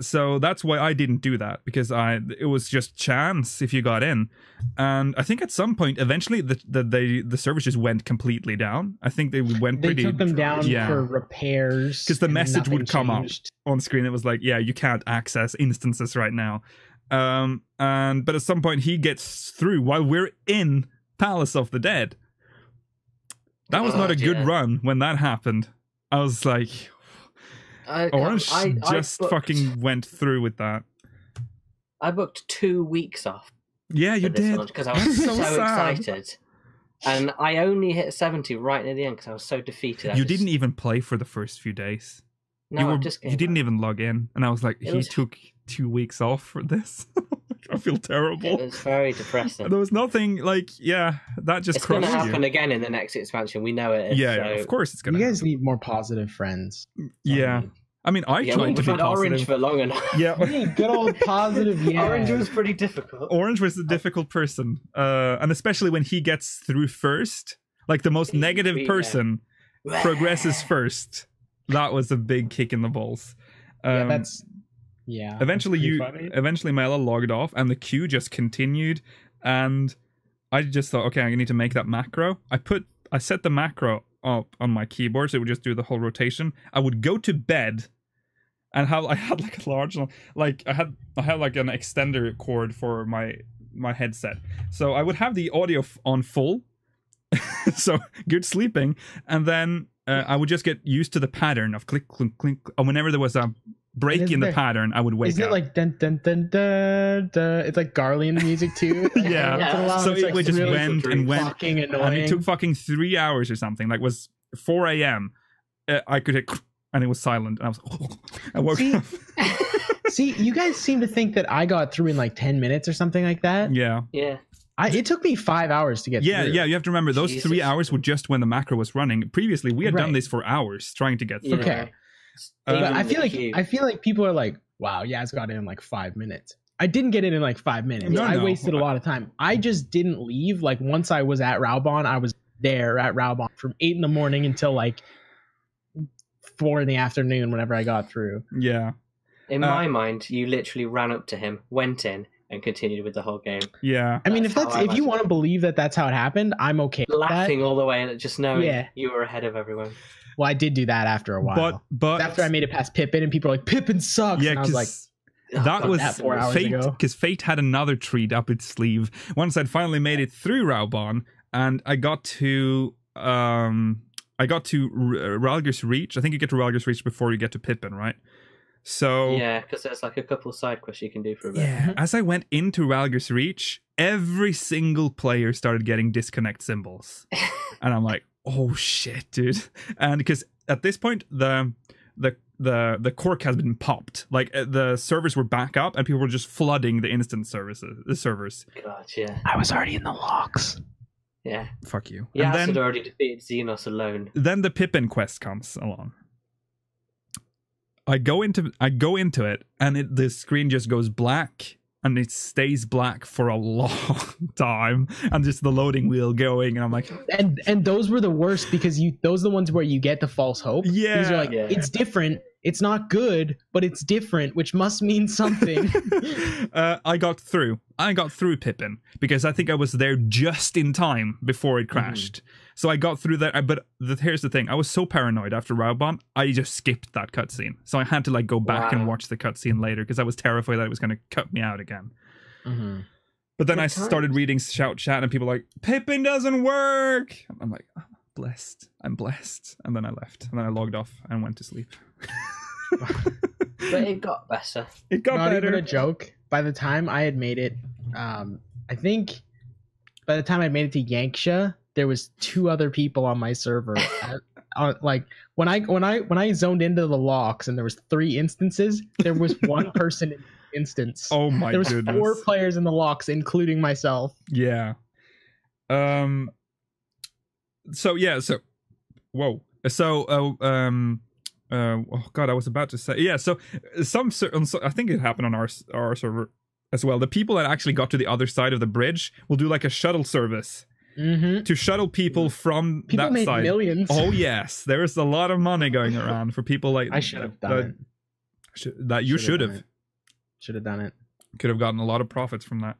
Speaker 1: So that's why I didn't do that, because it was just chance if you got in. And I think at some point, eventually, the servers just went completely down. I think they took
Speaker 4: them down for repairs.
Speaker 1: Because the message would come up on screen. It was like, yeah, you can't access instances right now. But at some point, he gets through while we're in Palace of the Dead. That was not a good run when that happened. I was like... Orange fucking went through with that.
Speaker 3: I booked 2 weeks off.
Speaker 1: Yeah, you did.
Speaker 3: Because I was so excited. And I only hit 70 right near the end because I was so defeated.
Speaker 1: You didn't even play for the first few days.
Speaker 3: No,
Speaker 1: you didn't even log in. And I was like, he took 2 weeks off for this. I feel terrible.
Speaker 3: It was very depressing.
Speaker 1: There was nothing that just crushed you. It's going to
Speaker 3: happen again in the next expansion. We know it.
Speaker 1: Yeah, of course it's going to happen.
Speaker 4: You guys need more positive friends.
Speaker 1: Yeah. I mean, I tried to be positive.
Speaker 3: Orange for long enough.
Speaker 1: Yeah.
Speaker 4: Good old positive, yeah.
Speaker 3: Orange was pretty difficult.
Speaker 1: Orange was a difficult person. And especially when he gets through first. Like the most negative person progresses first. That was a big kick in the balls. Eventually Mela logged off and the queue just continued, and I just thought, okay, I need to make that macro. I set the macro up on my keyboard so it would just do the whole rotation. I would go to bed and I had like a large, like I had like an extender cord for my headset, so I would have the audio on full, so good sleeping, and then I would just get used to the pattern of click, click, click, and whenever there was a break in the pattern, I would wake up.
Speaker 4: Is it like dun dun dun dun dun? It's like Garlian music too.
Speaker 1: Yeah. So it would just really went and went, and it took fucking 3 hours or something. Like, was 4 a.m. I could hit, and it was silent, and I was I woke up.
Speaker 4: See, you guys seem to think that I got through in like 10 minutes or something like that.
Speaker 1: Yeah.
Speaker 4: It took me 5 hours to get through.
Speaker 1: Yeah, you have to remember, those 3 hours were just when the macro was running. Previously, we had done this for hours trying to get through.
Speaker 4: Okay. But I feel like people are like, wow, Yaz got in like 5 minutes. I didn't get in like 5 minutes. I wasted a lot of time. I just didn't leave. Like, once I was at Raubon, I was there at Raubon from 8 in the morning until like 4 in the afternoon whenever I got through.
Speaker 1: Yeah.
Speaker 3: In my mind, you literally ran up to him, went in, and continued with the whole game.
Speaker 1: Yeah.
Speaker 4: I mean, if you want to believe that that's how it happened, I'm okay with
Speaker 3: laughing
Speaker 4: that.
Speaker 3: All the way and just knowing you were ahead of everyone.
Speaker 4: Well, I did do that after a while.
Speaker 1: But
Speaker 4: after I made it past Pippin, and people were like, Pippin sucks.
Speaker 1: Yeah,
Speaker 4: and I was like,
Speaker 1: that was
Speaker 4: 4 hours
Speaker 1: Fate,
Speaker 4: ago.
Speaker 1: because Fate had another treat up its sleeve. Once I'd finally made it through Raubon, and I got to Ralgir's Reach. I think you get to Ralgir's Reach before you get to Pippin, right? So
Speaker 3: yeah, because there's like a couple of side quests you can do for a bit.
Speaker 1: yeah, as I went into Ralgir's Reach, every single player started getting disconnect symbols, and I'm like, oh shit, dude! And because at this point the cork has been popped, like the servers were back up, and people were just flooding the instant servers.
Speaker 3: God, yeah.
Speaker 4: I was already in the locks.
Speaker 3: Yeah.
Speaker 1: Fuck you.
Speaker 3: Yeah,
Speaker 1: And
Speaker 3: I had
Speaker 1: then
Speaker 3: already defeated Xenos alone.
Speaker 1: the Pippin quest comes along. I go into it, and the screen just goes black, and it stays black for a long time, and just the loading wheel going, and I'm like,
Speaker 4: And those were the worst, because those are the ones where you get the false hope.
Speaker 1: Yeah.
Speaker 4: These are like, it's different. It's not good, but it's different, which must mean something.
Speaker 1: I got through Pippin, because I think I was there just in time before it crashed. So I got through that, but here's the thing. I was so paranoid after Raubon, I just skipped that cutscene. So I had to like go back and watch the cutscene later, because I was terrified that it was going to cut me out again. But then I started reading Shout Chat, and people were like, Pippin doesn't work! I'm like, oh, I'm blessed. And then I left, and then I logged off and went to sleep.
Speaker 3: But it got better.
Speaker 1: It got
Speaker 4: Not
Speaker 1: better.
Speaker 4: even a joke. By the time I had made it, I think by the time I made it to Yanksha, there was 2 other people on my server. Like when I zoned into the locks and there was 3 instances, there was 1 person in the instance.
Speaker 1: Oh my goodness.
Speaker 4: There was 4 players in the locks, including myself.
Speaker 1: Yeah. Oh god, I was about to say, yeah, so I think it happened on our server as well. The people that actually got to the other side of the bridge will do like a shuttle service to shuttle people from
Speaker 4: People
Speaker 1: that
Speaker 4: made
Speaker 1: side.
Speaker 4: millions.
Speaker 1: Oh yes, there is a lot of money going around for people like
Speaker 4: I should have done it.
Speaker 1: That you should have.
Speaker 4: Should have done it.
Speaker 1: Could have gotten a lot of profits from that.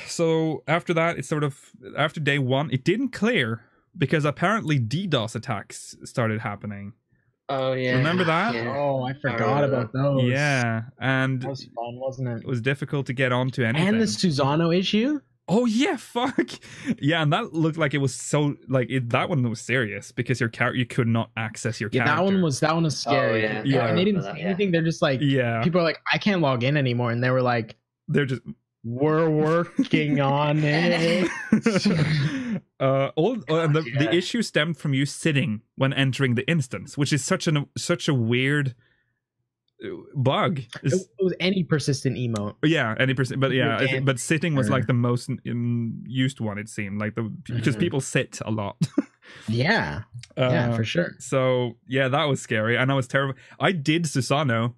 Speaker 1: So after that, it's sort of after day 1, it didn't clear, because apparently DDoS attacks started happening.
Speaker 3: Oh yeah.
Speaker 1: Remember that?
Speaker 3: Yeah.
Speaker 4: Oh, I forgot about those.
Speaker 1: Yeah, and
Speaker 4: That was fun, wasn't it?
Speaker 1: it was difficult to get onto anything.
Speaker 4: And the Susano issue?
Speaker 1: Oh yeah, fuck. Yeah, and that looked like it was so that one was serious, because you could not access your character.
Speaker 4: That one was scary.
Speaker 3: Oh, yeah.
Speaker 1: Yeah.
Speaker 4: And they didn't say anything. They're just like, people are like, I can't log in anymore, and they were like,
Speaker 1: they're just
Speaker 4: we're working on it.
Speaker 1: The issue stemmed from you sitting when entering the instance, which is such a weird bug.
Speaker 4: It was any persistent emote.
Speaker 1: Yeah, any percent. But yeah, but sitting was like the most used one. It seemed like because people sit a lot.
Speaker 4: Yeah, for sure.
Speaker 1: So yeah, that was scary, and I was terrible. I did Susano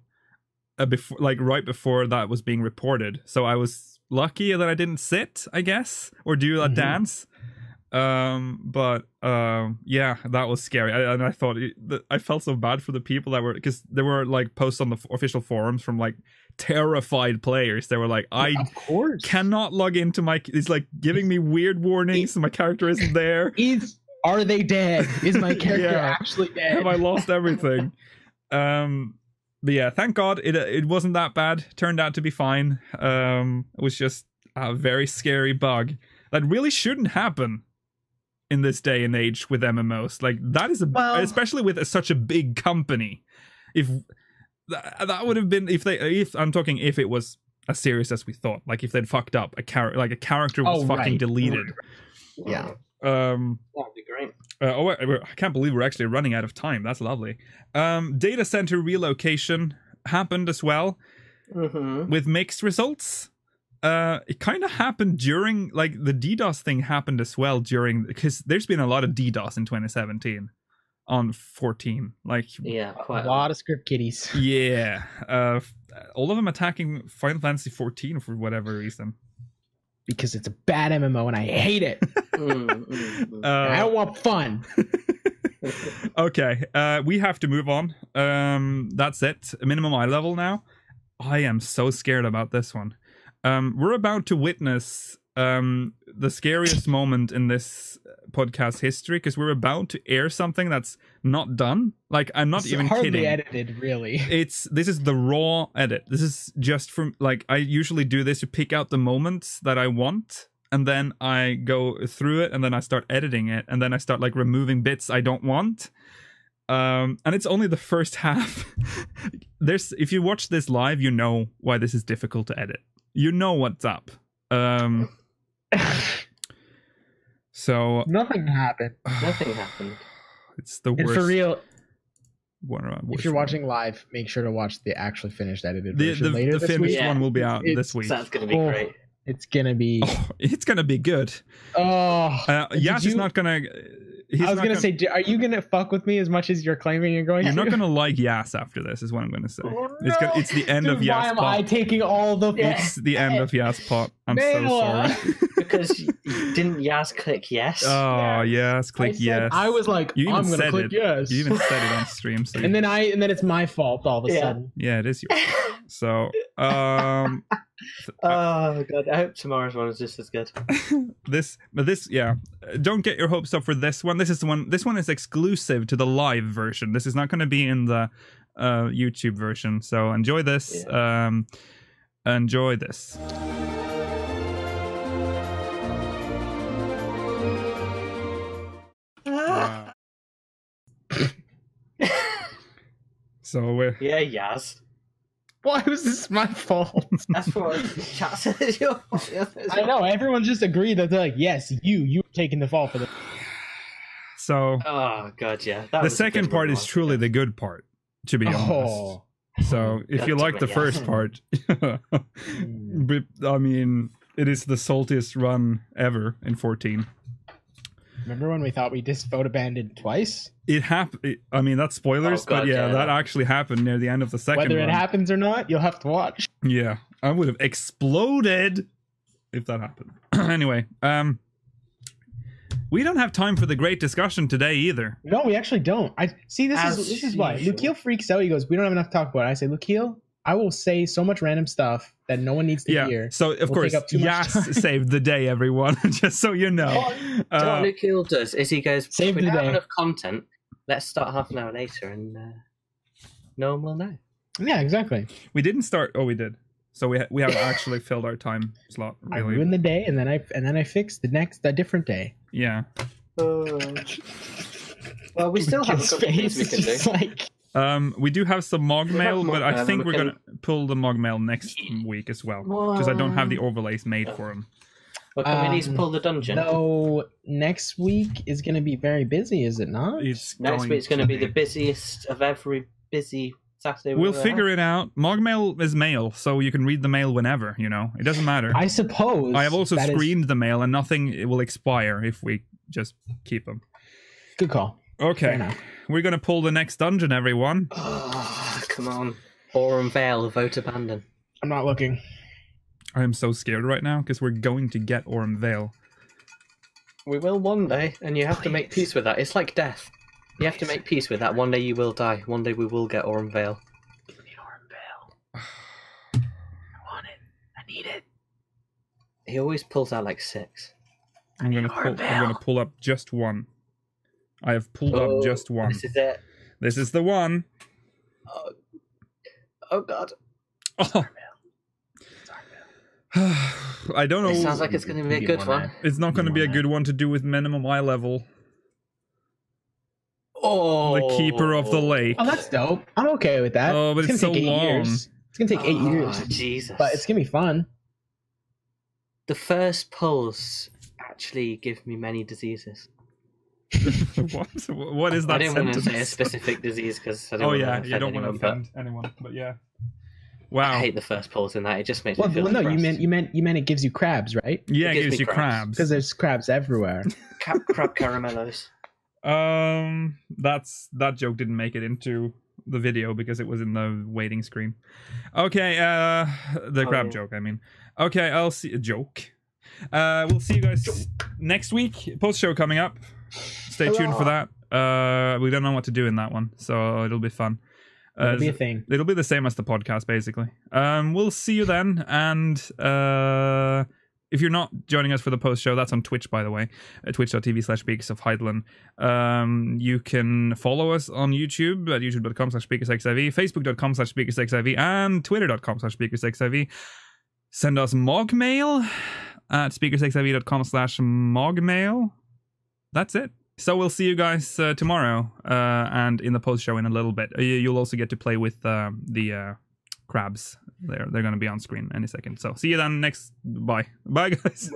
Speaker 1: before, like right before that was being reported. So I was lucky that I didn't sit, I guess, or do a dance. But yeah, that was scary. I thought I felt so bad for the people that were, because there were like posts on the official forums from like terrified players. They were like, I cannot log into my. It's like giving me weird warnings. My character isn't there.
Speaker 4: Are they dead? Is my character actually dead?
Speaker 1: Have I lost everything? But yeah, thank God it wasn't that bad. Turned out to be fine. It was just a very scary bug that really shouldn't happen in this day and age with MMOs. Like that is especially with such a big company. If that would have been if it was as serious as we thought. Like if they'd fucked up a character was fucking deleted.
Speaker 4: Yeah.
Speaker 3: That'd be great.
Speaker 1: I can't believe we're actually running out of time. That's lovely. Data center relocation happened as well, with mixed results. It kind of happened during, like, the DDoS thing happened as well during, because there's been a lot of DDoS in 2017 on 14. Like,
Speaker 3: yeah, quite
Speaker 4: a lot of script kiddies.
Speaker 1: Yeah, all of them attacking Final Fantasy 14 for whatever reason.
Speaker 4: Because it's a bad MMO and I hate it. I don't want fun.
Speaker 1: Okay, we have to move on. That's it. Minimum eye level now. I am so scared about this one. We're about to witness the scariest moment in this podcast history because we're about to air something that's not done. Like, I'm not even
Speaker 4: hardly
Speaker 1: kidding.
Speaker 4: edited, really.
Speaker 1: This is the raw edit. This is just from, like, I usually do this to pick out the moments that I want, and then I go through it, and then I start editing it, and then I start, like, removing bits I don't want. And it's only the first half. If you watch this live, you know why this is difficult to edit. You know what's up. So
Speaker 4: nothing happened.
Speaker 3: Nothing happened.
Speaker 1: It's the worst.
Speaker 4: And for real,
Speaker 1: worst
Speaker 4: if you're watching live, make sure to watch the actually finished edited version later
Speaker 1: the
Speaker 4: this
Speaker 1: finished
Speaker 4: week.
Speaker 1: one will be out this week.
Speaker 3: That's going to be great.
Speaker 4: It's gonna be.
Speaker 1: Oh, it's gonna be good.
Speaker 4: Oh,
Speaker 1: Yas is not gonna.
Speaker 4: I was gonna say, are you gonna fuck with me as much as you're claiming you're going?
Speaker 1: You're
Speaker 4: to?
Speaker 1: not gonna like Yas after this, is what I'm gonna say.
Speaker 4: Oh,
Speaker 1: no. It's the end of Yas
Speaker 4: Why am
Speaker 1: pot.
Speaker 4: I taking all the?
Speaker 1: It's the end of Yas pot. I'm so sorry.
Speaker 3: Because didn't Yas click yes?
Speaker 1: Oh yes, click yes.
Speaker 4: I was like,
Speaker 1: you even
Speaker 4: I'm gonna
Speaker 1: said
Speaker 4: click
Speaker 1: it.
Speaker 4: yes.
Speaker 1: You even said it on stream. So
Speaker 4: and then it's my fault all of a sudden.
Speaker 1: Yeah, it is your fault. So
Speaker 3: oh god, I hope tomorrow's one is just as good.
Speaker 1: this don't get your hopes up for this one. This one is exclusive to the live version. This is not going to be in the YouTube version, so enjoy this. Enjoy this. Wow. So we're
Speaker 3: Yas.
Speaker 4: Why was this my fault?
Speaker 3: That's what chat says.
Speaker 4: I know, everyone just agreed that they're like, yes, you're taking the fall for this.
Speaker 1: So
Speaker 3: oh god, yeah.
Speaker 1: The second part is truly the good part, to be honest. So if you like the first part, I mean, it is the saltiest run ever in 14.
Speaker 4: Remember when we thought we just photo banded twice?
Speaker 1: It happened. I mean, that's spoilers, but that actually happened near the end of the second
Speaker 4: Whether
Speaker 1: run.
Speaker 4: it happens or not, you'll have to watch.
Speaker 1: Yeah, I would have exploded if that happened. Anyway, we don't have time for the great discussion today either.
Speaker 4: No, we actually don't. This is why. Lukiel freaks out. He goes, we don't have enough to talk about it. I say, Lukiel, I will say so much random stuff that no one needs to hear.
Speaker 1: So, of course, Yas saved the day, everyone, just so you know.
Speaker 3: What Lukiel does is he goes,
Speaker 4: save
Speaker 3: we
Speaker 4: the
Speaker 3: don't have
Speaker 4: day.
Speaker 3: enough content, let's start half an hour later and no one will know.
Speaker 4: Yeah, exactly.
Speaker 1: We didn't start. Oh, we did. So we haven't actually filled our time slot. Really.
Speaker 4: I ruined the day, and then I fixed a different day.
Speaker 1: Yeah.
Speaker 3: Well, we still have a couple of things we can do.
Speaker 1: We do have some Mog mail, but I think we're gonna pull the Mog mail next week as well, because I don't have the overlays made for them.
Speaker 3: Well, can we at least pull the dungeon?
Speaker 4: No, next week is going to be very busy, is it not?
Speaker 3: Next week's going to be the busiest of every busy Saturday.
Speaker 1: We'll figure it out. Mog mail is mail, so you can read the mail whenever, you know. It doesn't matter.
Speaker 4: I suppose.
Speaker 1: I have also screened the mail, and nothing will expire if we just keep them.
Speaker 4: Good call.
Speaker 1: Okay. We're going to pull the next dungeon, everyone.
Speaker 3: Oh, come on. Aurum Vale, vote abandon.
Speaker 4: I'm not looking.
Speaker 1: I am so scared right now, because we're going to get Aurum Vale.
Speaker 3: We will one day, and you have to make peace with that. It's like death. You have to make peace with that. One day you will die. One day we will get Aurum Vale. Give me Aurum Vale. I want it. I need it. He always pulls out like 6.
Speaker 1: I'm gonna pull up just one. I have pulled up just one.
Speaker 3: This is it.
Speaker 1: This is the one.
Speaker 3: Oh god.
Speaker 1: Oh. I don't know.
Speaker 3: It sounds like it's going to be a good one.
Speaker 1: It's not going to be a good one to do with minimum eye level.
Speaker 3: Oh,
Speaker 1: the Keeper of the Lake.
Speaker 4: Oh, that's dope. I'm okay with that.
Speaker 1: Oh, but it's so long.
Speaker 4: It's going to take 8 years.
Speaker 3: Jesus.
Speaker 4: But it's going to be fun.
Speaker 3: The first pulls actually give me many diseases.
Speaker 1: What is that?
Speaker 3: I didn't
Speaker 1: sentence?
Speaker 3: want to say a specific disease because I don't want to
Speaker 1: don't want to offend anyone. But yeah. Wow.
Speaker 3: I hate the first pulls in that. It just makes me feel
Speaker 4: no,
Speaker 3: depressed.
Speaker 4: you meant it gives you crabs, right?
Speaker 1: Yeah, it gives you crabs.
Speaker 4: Because there's crabs everywhere.
Speaker 3: Crab caramellos.
Speaker 1: That joke didn't make it into the video because it was in the waiting screen. Okay, the crab joke, I mean. Okay, I'll see a joke. We'll see you guys next week. Post show coming up. Stay tuned for that. We don't know what to do in that one, so it'll be fun.
Speaker 4: It'll be a thing.
Speaker 1: It'll be the same as the podcast, basically. We'll see you then, and if you're not joining us for the post show, that's on Twitch, by the way, twitch.tv/SpeakersOfHeidland. You can follow us on YouTube at youtube.com/SpeakersXIV, facebook.com/SpeakersXIV, and twitter.com/SpeakersXIV. Send us mogmail at speakersxiv.com/mogmail. That's it. So we'll see you guys tomorrow and in the post show in a little bit. You'll also get to play with the crabs. They're going to be on screen any second. So see you then next. Bye, guys.